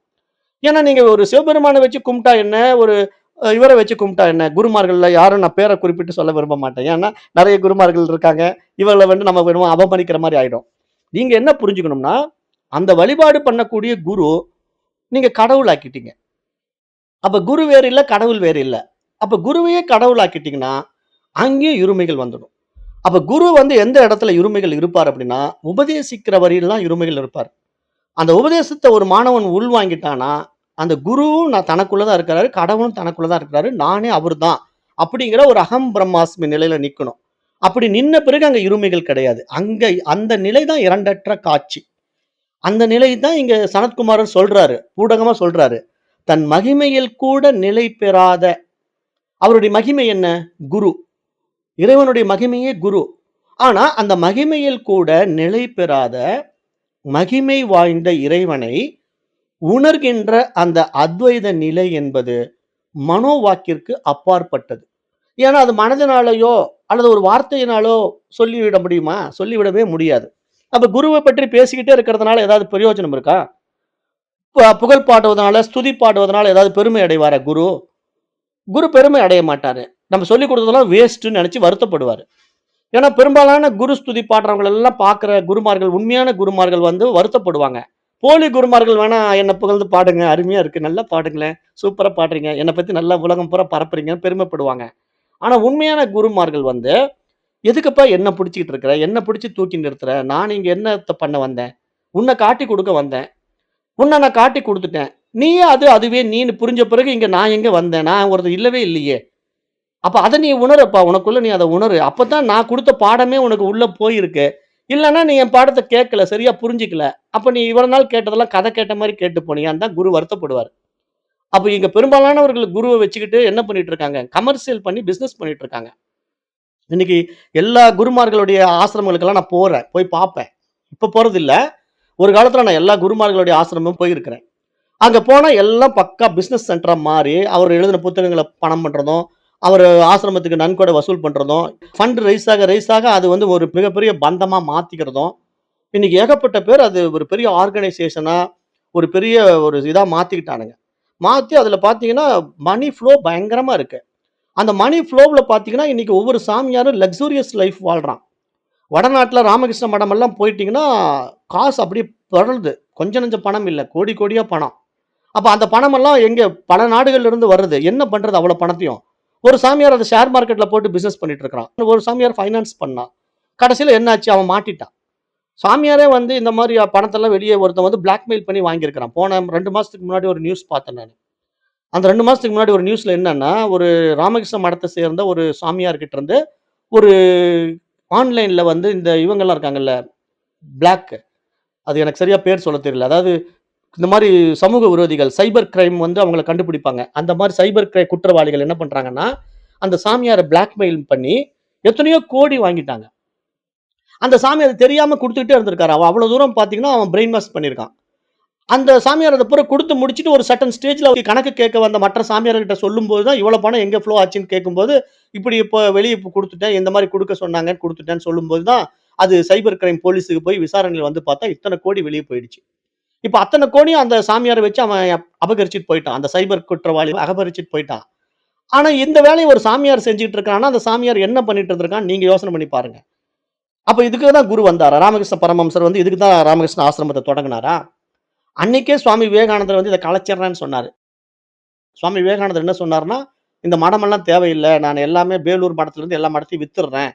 ஏன்னா நீங்க ஒரு சிவபெருமான வச்சு கும்பிட்டா என்ன? ஒரு இவர வச்சு கும்பிட்டா என்ன? குருமார்கள்ல யாரும் நான் பேர குறிப்பிட்டு சொல்ல விரும்ப மாட்டேன். ஏன்னா நெறைய குருமார்கள் இருக்காங்க. இவங்கள வந்து நம்ம என்னமோ அவமதிக்கிற மாரி ஆயிடும். நீங்க என்ன புரிஞ்சுக்கணும்னா, அந்த வழிபாடு பண்ணக்கூடிய குரு, நீங்க கடவுளாக்கிட்டீங்க. அப்ப குரு வேறு இல்ல, கடவுள் வேறு இல்ல. அப்ப குருவையே கடவுளாக்கிட்டீங்கன்னா, அங்கேயும் இருமைகள் வந்துடும். அப்ப குரு வந்து எந்த இடத்துல இருமைகள் இருப்பார் அப்படின்னா, உபதேசிக்கிற வரியில தான் இருமைகள் இருப்பார். அந்த உபதேசத்த ஒரு மாணவன் உள்வாங்கிட்டானா, அந்த குருவும் நான் தனக்குள்ள தான் இருக்கிறாரு, கடவுளும் தனக்குள்ள தான் இருக்கிறாரு. நானே அவரு தான். அப்படிங்கிற ஒரு அகம் பிரம்மாஸ்மி நிலையில நிக்கணும். அப்படி நின்ன பிறகு அங்க இருமைகள் கிடையாது. அங்க அந்த நிலை தான் இரண்டற்ற காட்சி. அந்த நிலை தான் இங்க சனத்குமாரர் சொல்றாரு. பூடகமா சொல்றாரு. தன் மகிமையில் கூட நிலை பெறாத அவருடைய மகிமை என்ன? குரு. இறைவனுடைய மகிமையே குரு. ஆனா, அந்த மகிமையில் கூட நிலை பெறாத மகிமை வாய்ந்த இறைவனை உணர்கின்ற அந்த அத்வைத நிலை என்பது மனோவாக்கிற்கு அப்பாற்பட்டது. ஏன்னா, அது மனதினாலேயோ அல்லது ஒரு வார்த்தையினாலோ சொல்லிவிட முடியுமா? சொல்லிவிடவே முடியாது. அப்ப குருவ பற்றி பேசிக்கிட்டே இருக்கிறதுனால ஏதாவது பிரயோஜனம் இருக்கா? புகழ் பாடுவதனால, ஸ்துதி பாடுவதனால ஏதாவது பெருமை அடைவாரா குரு? குரு பெருமை அடைய மாட்டாரு. நம்ம சொல்லிக் குடுத்ததெல்லாம் வேஸ்ட்டுன்னு நெனச்சு வருத்தப்படுவாரு. ஏன்னா, பெரும்பாலான குரு ஸ்துதி பாடுறவங்கள எல்லாம் பார்க்கிற குருமார்கள், உண்மையான குருமார்கள் வந்து வருத்தப்படுவாங்க. போலி குருமார்கள் வேணா என்ன புகழ்ந்து பாடுங்க. அருமையா இருக்கு. நல்லா பாடுங்களேன். சூப்பரா பாடுறீங்க. என்ன பத்தி நல்லா உலகம் பூரா பரப்புறீங்கன்னு பெருமைப்படுவாங்க. ஆனா, உண்மையான குருமார்கள் வந்து, "எதுக்குப்பா என்ன புடிச்சுக்கிட்டு இருக்கிற? என்ன புடிச்சு தூக்கி நிறுத்துற? நான் இங்க என்னத்த பண்ண வந்தேன்? உன்ன காட்டிக் குடுக்க வந்தேன். உன்ன நான் காட்டிக் குடுத்துட்டேன். நீயே அது, அதுவே நீன்னு புரிஞ்ச பிறகு இங்க நான் எங்க வந்தேன்? நான் ஒருத்தன் இல்லவே இல்லையே!" அப்ப அத நீ உணரப்பா. உனக்குள்ள நீ அத உணரு. அப்பதான் நான் குடுத்த பாடமே உனக்கு உள்ள போயிருக்கு. இல்லன்னா நீ என் பாடத்த கேட்கல. சரியா புரிஞ்சுக்கல. அப்ப நீ இவ்வளவு நாள் கேட்டதெல்லாம் கதை கேட்ட மாரி கேட்டு போனியான்னு தான் குரு வருத்தப்படுவாரு. அப்ப இங்க பெரும்பாலானவர்கள் குருவ வச்சுக்கிட்டு என்ன பண்ணிட்டு இருக்காங்க? கமர்ஷியல் பண்ணி பிசினஸ் பண்ணிட்டு இருக்காங்க. இன்னைக்கு எல்லா குருமார்களுடைய ஆசிரமங்களுக்கெல்லாம் நான் போறேன். போய் பார்ப்பேன். இப்ப போறதில்ல. ஒரு காலத்துல நான் எல்லா குருமார்களுடைய ஆசிரமமும் போயிருக்கிறேன். அங்க போனா எல்லாம் பக்கா பிசினஸ் சென்டரா மாறி, அவர் எழுதின புத்தகங்கள பணம் பண்றதும், அவரு ஆசிரமத்துக்கு நன்கொடை வசூல் பண்றதும், ஃபண்ட் ரைஸ் ஆக அது வந்து ஒரு மிகப்பெரிய பந்தமா மாத்திக்கிறதும், இன்னைக்கு ஏகப்பட்ட பேர் அது ஒரு பெரிய ஆர்கனைசேஷனா, ஒரு பெரிய ஒரு இதா மாத்திக்கிட்டானுங்க. மாத்தி அதுல பார்த்தீங்கன்னா, மனி ஃப்ளோ பயங்கரமா இருக்கு. அந்த மனி ஃப்ளோவுல பார்த்தீங்கன்னா, இன்னைக்கு ஒவ்வொரு சாமியாரும் லக்ஸூரியஸ் லைஃப் வாழ்றான். வடநாட்டுல ராமகிருஷ்ண மடமெல்லாம் போயிட்டீங்கன்னா, காசு அப்படியே புரளுது. கொஞ்சம் நெஞ்ச பணம் இல்ல. கோடி கோடியா பணம். அப்ப அந்த பணமெல்லாம் எங்க பல நாடுகள்ல இருந்து வருது. என்ன பண்றது அவ்வளோ பணத்தையும்? ஒரு சாமியார் அத ஷேர் மார்க்கெட்ல போட்டு பிசினஸ் பண்ணிட்டு இருக்கிறான். ஒரு சாமியார் ஃபைனான்ஸ் பண்ணான். கடைசியில என்ன ஆச்சு? அவன் மாட்டிட்டான். சாமியாரே வந்து இந்த மாரி பணத்தெல்லாம் வெளிய ஒருத்தன் வந்து பிளாக்மெயில் பண்ணி வாங்கியிருக்கிறான். போன 2 மாசத்துக்கு முன்னாடி ஒரு நியூஸ் பார்த்தேன் நானு. அந்த 2 மாசத்துக்கு முன்னாடி ஒரு நியூஸ்ல என்னன்னா, ஒரு ராமகிருஷ்ண மடத்த சேர்ந்த ஒரு சாமியார் கிட்ட இருந்து ஒரு ஆன்லைன்ல வந்து இந்த இவங்கலாம் இருக்காங்கல்ல, பிளாக் அது எனக்கு சரியா பேர் சொல்ல தெரியல. அதாவது இந்த மாரி சமூக விரோதிகள், சைபர் கிரைம் வந்து அவங்கள கண்டுபிடிப்பாங்க. அந்த மாரி சைபர் குற்றவாளிகள் என்ன பண்றாங்கன்னா, அந்த சாமியார பிளாக்மெயில் பண்ணி எத்தனையோ கோடி வாங்கிட்டாங்க. அந்த சாமி அது தெரியாம குடுத்துக்கிட்டே இருந்திருக்காரு. அவன் அவ்வளோ தூரம் பார்த்தீங்கன்னா, அவன் பிரெயின் வாஷ் பண்ணியிருக்கான். அந்த சாமியார் அத பூரா குடுத்து முடிச்சுட்டு ஒரு சர்டன் ஸ்டேஜ்ல கணக்கு கேட்க வந்த மற்ற சாமியார்கிட்ட சொல்லும்போது தான், இவ்வளோ பணம் எங்க ஃப்ளோ ஆச்சுன்னு கேட்கும்போது, இப்படி இப்ப வெளிய குடுத்துட்டேன். இந்த மாரி குடுக்க சொன்னாங்கன்னு குடுத்துட்டேன்னு சொல்லும்போது தான், அது சைபர் கிரைம் போலீஸ்க்கு போய் விசாரணையில வந்து பார்த்தா, இத்தன கோடி வெளிய போயிடுச்சு. இப்ப அத்தன கோடியும் அந்த சாமியார வச்சு அவன் அபகரிச்சுட்டு போயிட்டான். அந்த சைபர் குற்றவாளி அபகரிச்சுட்டு போயிட்டான். ஆனா இந்த வேலைய ஒரு சாமியார் செஞ்சுட்டு இருக்கான்னா, அந்த சாமியார் என்ன பண்ணிட்டு இருந்திருக்கான்னு நீங்க யோசனை பண்ணி பாருங்க. அப்ப இதுக்கு தான் குரு வந்தாரா? ராமகிருஷ்ண பரமஹம்சர் வந்து இதுக்கு தான் ராமகிருஷ்ண ஆசிரமத்த தொடங்குனாரா? அன்னைக்கே சுவாமி விவேகானந்தர் வந்து இத கலைச்சிடுறேன்னு சொன்னாரு. சுவாமி விவேகானந்தர் என்ன சொன்னாருன்னா, "இந்த மடமெல்லாம் தேவையில்ல. நான் எல்லாமே வேலூர் மடத்திலிருந்து எல்லா மடத்தையும் வித்துடுறேன்."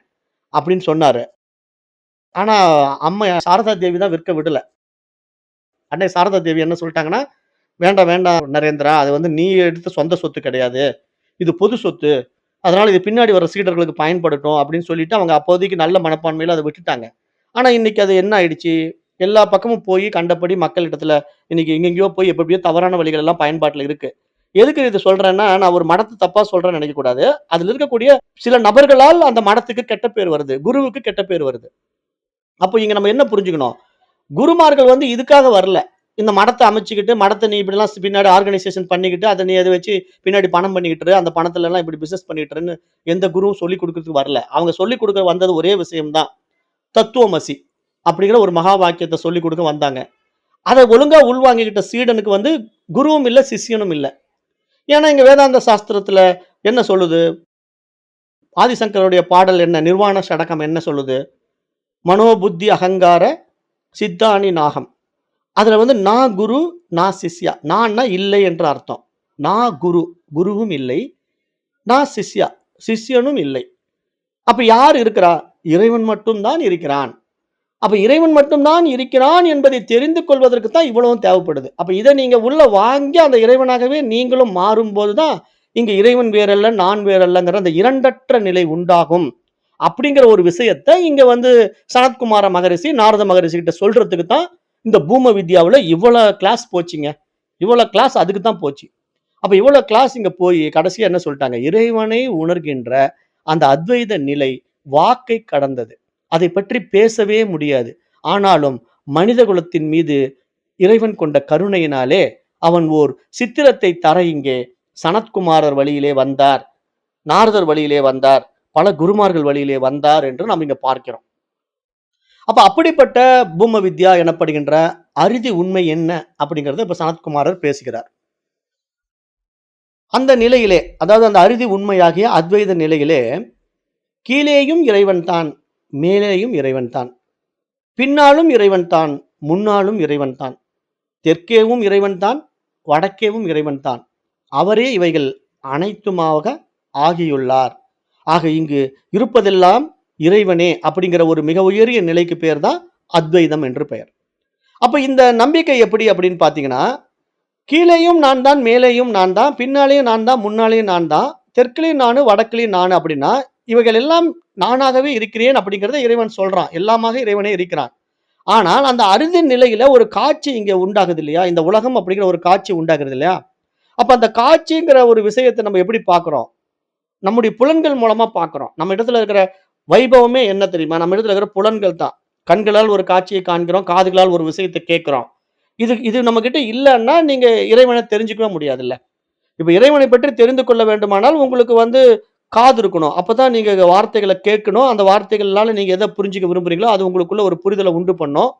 அப்படின்னு சொன்னாரு. ஆனா அம்மை சாரதா தேவி தான் விற்க விடல. அன்னை சாரதா தேவி என்ன சொல்ட்டாங்கன்னா, "வேண்டாம், வேண்டாம் நரேந்திரா. அது வந்து நீ எடுத்த சொந்த சொத்து கிடையாது. இது பொது சொத்து. அதனால இது பின்னாடி வர சீடர்களுக்கு பயன்படட்டும்." அப்படின்னு சொல்லிட்டு அவங்க அப்போதைக்கு நல்ல மனப்பான்மையில அத விட்டுட்டாங்க. ஆனா இன்னைக்கு அது என்ன ஆயிடுச்சு? எல்லா பக்கமும் போய் கண்டபடி மக்களிடத்துல இன்னைக்கு எங்கெங்கேயோ போய் எப்படி எப்படியோ தவறான வழிகள் எல்லாம் பயன்பாட்டுல இருக்கு. எதுக்கு இது சொல்றேன்னா, நான் ஒரு மடத்த தப்பா சொல்றேன்னு நெனைக்கக்கூடாது. அதுல இருக்கக்கூடிய சில நபர்களால் அந்த மடத்துக்கு கெட்ட பேர் வருது. குருவுக்கு கெட்ட பேர் வருது. அப்போ இங்க நம்ம என்ன புரிஞ்சுக்கணும்? குருமார்கள் வந்து இதுக்காக வரல. இந்த மடத்த அமைச்சுக்கிட்டு, மடத்த நீ இப்படிலாம் பின்னாடி ஆர்கனைசேஷன் பண்ணிக்கிட்டு, அத நீ அத வச்சு பின்னாடி பணம் பண்ணிக்கிட்டு இரு. அந்த பணத்துலலாம் இப்படி பிசினஸ் பண்ணிட்டு இருன்னு எந்த குருவும் சொல்லிக் குடுக்கறதுக்கு வரல. அவங்க சொல்லிக் குடுக்க வந்தது ஒரே விஷயம் தான். தத்துவமசி அப்படிங்கிற ஒரு மகா வாக்கியத்த சொல்லிக் குடுக்க வந்தாங்க. அத ஒழுங்கா உள்வாங்கிக்கிட்ட சீடனுக்கு வந்து குருவும் இல்ல, சிஷ்யனும் இல்ல. ஏன்னா இங்க வேதாந்த சாஸ்திரத்துல என்ன சொல்லுது? ஆதிசங்கருடைய பாடல் என்ன? நிர்வாண ஷடகம் என்ன சொல்லுது? மனோ புத்தி அகங்கார சித்தானி நாகம். அதுல வந்து நான் குரு, நான் சிஷ்யா. நான்னா இல்லை என்று அர்த்தம். நான் குரு, குருவும் இல்லை. நான் சிஷ்யா, சிஷ்யனும் இல்லை. அப்ப யார் இருக்கிறா? இறைவன் மட்டும் தான் இருக்கிறான். அப்ப இறைவன் மட்டும் தான் இருக்கிறான் என்பதை தெரிந்து கொள்வதற்கு தான் இவ்வளவும் தேவைப்படுது. அப்ப இத நீங்க உள்ள வாங்கி அந்த இறைவனாகவே நீங்களும் மாறும்போது தான், இங்க இறைவன் வேறல்ல, நான் வேறல்லங்கிற அந்த இரண்டற்ற நிலை உண்டாகும். அப்படிங்கிற ஒரு விஷயத்த இங்க வந்து சனத்குமார மகரிஷி, நாரத மகரிஷி கிட்ட சொல்றதுக்கு தான் இந்த பூம வித்யாவுல இவ்வளோ கிளாஸ் போச்சுங்க. இவ்வளோ கிளாஸ் அதுக்கு தான் போச்சு. அப்ப இவ்வளோ கிளாஸ் இங்க போய் கடைசியா என்ன சொல்ட்டாங்க? இறைவனை உணர்கின்ற அந்த அத்வைத நிலை வாக்கை கடந்தது. அதைப் பற்றி பேசவே முடியாது. ஆனாலும் மனித குலத்தின் மீது இறைவன் கொண்ட கருணையினாலே அவன் ஓர் சித்திரத்தை தர இங்கே சனத்குமாரர் வழியிலே வந்தார். நாரதர் வழியிலே வந்தார். பல குருமார்கள் வழியிலே வந்தார் என்று நாம் இங்க பார்க்கிறோம். அப்ப அப்படிப்பட்ட பூம வித்யா எனப்படுகின்ற அறுதி உண்மை என்ன? அப்படிங்கிறத இப்ப சனத்குமாரர் பேசுகிறார். அந்த நிலையிலே, அதாவது அந்த அறுதி உண்மையாகிய அத்வைத நிலையிலே, கீழேயும் இறைவன் தான், மேலேயும் இறைவன் தான். பின்னாலும் இறைவன் தான், முன்னாலும் இறைவன் தான். தெற்கேவும் இறைவன் தான், வடக்கேவும் இறைவன் தான். அவரே இவைகள் அனைத்துமாக ஆகியுள்ளார். ஆக இங்கு இருப்பதெல்லாம் இறைவனே அப்படிங்கிற ஒரு மிக உயரிய நிலைக்கு பேர் தான் அத்வைதம் என்று பெயர். அப்ப இந்த நம்பிக்கை எப்படி அப்படின்னு பார்த்தீங்கன்னா, கீழேயும் நான் தான், மேலேயும் நான் தான், பின்னாலேயும் நான் தான், முன்னாலேயும் நான் தான், தெற்குலயும் நானு, வடக்குலயும் நானு அப்படின்னா, இவைகள் எல்லாம் நானாகவே இருக்கிறேன் அப்படிங்கிறத இறைவன் சொல்றான். எல்லாமாக இறைவனே இருக்கிறான். ஆனால் அந்த அறுதி நிலையில ஒரு காட்சி இங்க உண்டாகுது இல்லையா? இந்த உலகம் அப்படிங்கிற ஒரு காட்சி உண்டாகுது இல்லையா? அப்ப அந்த காட்சிங்கிற ஒரு விஷயத்த நம்ம எப்படி பார்க்கிறோம்? நம்முடைய புலன்கள் மூலமா பார்க்கிறோம். நம்ம இடத்துல இருக்கிற வைபவமே என்ன தெரியுமா? நம்ம இடத்துல இருக்கிற புலன்கள் தான். கண்களால் ஒரு காட்சியை காண்கிறோம். காதுகளால் ஒரு விஷயத்த கேட்கிறோம். இது இது நம்மகிட்ட இல்லன்னா, நீங்க இறைவன தெரிஞ்சுக்கவே முடியாதுல்ல. இப்ப இறைவனை பற்றி தெரிந்து கொள்ள வேண்டுமானால், உங்களுக்கு வந்து காது இருக்கணும். அப்பதான் நீங்க வார்த்தைகள கேட்கணும். அந்த வார்த்தைகள்னால நீங்க எத புரிஞ்சுக்க விரும்புறீங்களோ, அது உங்களுக்குள்ள ஒரு புரிதல உண்டு பண்ணும்.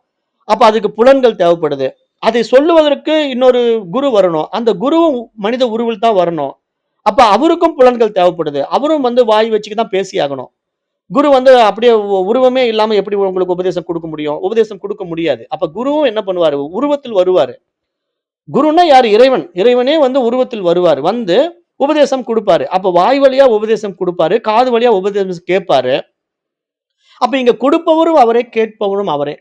அப்ப அதுக்கு புலன்கள் தேவைப்படுது. அதை சொல்லுவதற்கு இன்னொரு குரு வரணும். அந்த குருவும் மனித உருவில் தான் வரணும். அப்ப அவருக்கும் புலன்கள் தேவைப்படுது. அவரும் வந்து வாய் வச்சுக்கு தான் பேசியாகணும். குரு வந்து அப்படியே உருவமே இல்லாம எப்படி உங்களுக்கு உபதேசம் குடுக்க முடியும்? உபதேசம் குடுக்க முடியாது. அப்ப குருவும் என்ன பண்ணுவாரு? உருவத்தில் வருவாரு. குருன்னா யாரு? இறைவன். இறைவனே வந்து உருவத்தில் வருவாரு. வந்து உபதேசம் குடுப்பாரு. அப்ப வாய் வழியா உபதேசம் குடுப்பாரு. காது வழியா உபதேசம் கேட்பாரு. அப்ப இங்க குடுப்பவரும் அவரே, கேட்பவரும் அவரே.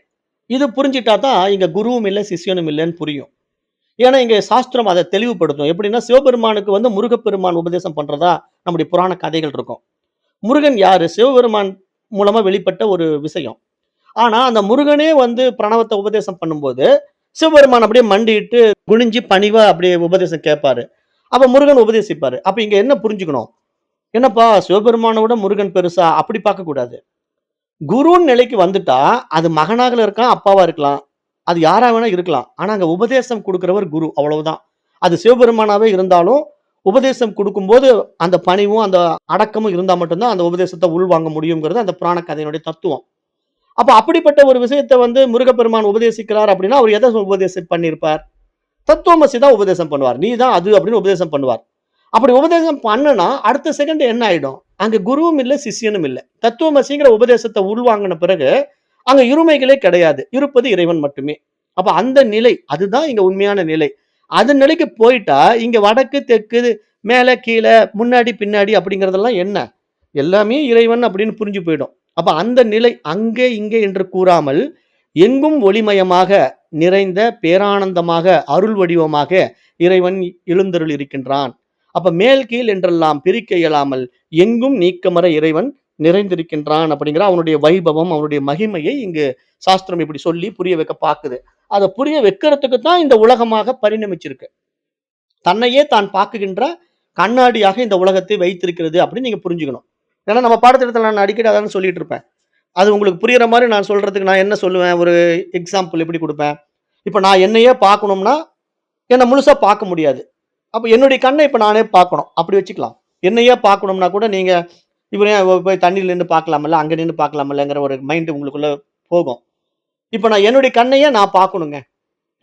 இது புரிஞ்சிட்டா தான் இங்க குருவும் இல்ல, சிஷ்யனும் இல்லன்னு புரியும். ஏன்னா, இங்க சாஸ்திரம் அத தெளிவுபடுத்தும். எப்படின்னா, சிவபெருமானுக்கு வந்து முருகப்பெருமான் உபதேசம் பண்றதா நம்முடைய புராண கதைகள் இருக்கும். முருகன் யாரு? சிவபெருமான் மூலமா வெளிப்பட்ட ஒரு விஷயம். ஆனா, அந்த முருகனே வந்து பிரணவத்த உபதேசம் பண்ணும்போது, சிவபெருமான் அப்படியே மண்டியிட்டு, குனிஞ்சு பணிவா அப்படியே உபதேசம் கேட்பாரு. அப்ப முருகன் உபதேசிப்பாரு. அப்ப இங்க என்ன புரிஞ்சுக்கணும்? என்னப்பா சிவபெருமான விட முருகன் பெருசா? அப்படி பார்க்கக்கூடாது. குருன்னு நிலைக்கு வந்துட்டா, அது மகனாக இருக்கலாம், அப்பாவா இருக்கலாம். அது யாரா வேணா இருக்கலாம். ஆனா, அங்க உபதேசம் குடுக்கிறவர் குரு. அவ்வளவுதான். அது சிவபெருமானாவே இருந்தாலும், உபதேசம் குடுக்கும்போது, அந்த பணிவும், அந்த அடக்கமும் இருந்தா மட்டும் தான், அந்த உபதேசத்த உள்வாங்க முடியுங்கிறது அந்த புராண கதையினுடைய தத்துவம். அப்ப அப்படிப்பட்ட ஒரு விஷயத்த வந்து முருகப்பெருமான் உபதேசிக்கிறார் அப்படின்னா, அவர் எத உபதேசம் பண்ணியிருப்பார்? தத்துவமசி தான் உபதேசம் பண்ணுவார். நீ தான் அது அப்படின்னு உபதேசம் பண்ணுவார். அப்படி உபதேசம் பண்ணுனா, அடுத்த செகண்ட் என்ன ஆயிடும்? அங்க குருவும் இல்ல, சிஷ்யனும் இல்ல. தத்துவமசிங்கிற உபதேசத்த உள்வாங்குன பிறகு, அங்க இருமைகளே கிடையாது. இருப்பது இறைவன் மட்டுமே. அப்ப அந்த நிலை, அதுதான் இங்க உண்மையான நிலை. அது நிலைக்கு போயிட்டா, இங்க வடக்கு, தெற்கு, மேல, கீழ, முன்னாடி, பின்னாடி அப்படிங்கிறதெல்லாம் என்ன? எல்லாமே இறைவன் அப்படின்னு புரிஞ்சு போயிடும். அப்ப அந்த நிலை அங்கே, இங்கே என்று கூறாமல், எங்கும் ஒளிமயமாக நிறைந்த பேரானந்தமாக, அருள் வடிவமாக இறைவன் எழுந்தருளி இருக்கின்றான். அப்ப மேல், கீழ் என்றெல்லாம் பிரிக்க இயலாமல், எங்கும் நீக்கமற இறைவன் நிறைந்திருக்கின்றான் அப்படிங்கிற அவனுடைய வைபவம், அவனுடைய மகிமையை இங்கு சாஸ்திரம் இப்படி சொல்லி புரிய வைக்க பாக்குது. அத புரிய வைக்கிறதுக்கு தான் இந்த உலகமாக பரிணமிச்சிருக்கு. தன்னையே தான் பாக்குகின்ற கண்ணாடியாக இந்த உலகத்தை வைத்திருக்கிறது அப்படின்னு நீங்க புரிஞ்சுக்கணும். ஏன்னா நம்ம பாடத்திட்டத்துல நான் அடிக்கடி அதான சொல்லிட்டு இருப்பேன். அது உங்களுக்கு புரியிற மாரி நான் சொல்றதுக்கு நான் என்ன சொல்லுவேன்? ஒரு எக்ஸாம்பிள் எப்படி குடுப்பேன்? இப்ப நான் என்னையே பார்க்கணும்னா, என்ன முழுசா பார்க்க முடியாது. அப்ப என்னுடைய கண்ண இப்ப நானே பார்க்கணும். அப்படி வச்சுக்கலாம். என்னையே பார்க்கணும்னா கூட நீங்க இவரு ஏன் போய் தண்ணீல நின்னு பார்க்கலாம்ல, அங்க நின்னு பார்க்கலாம்லங்கிற ஒரு மைண்ட் உங்களுக்குள்ள போகும். இப்ப நான் என்னுடைய கண்ணையே நான் பார்க்கணுங்க.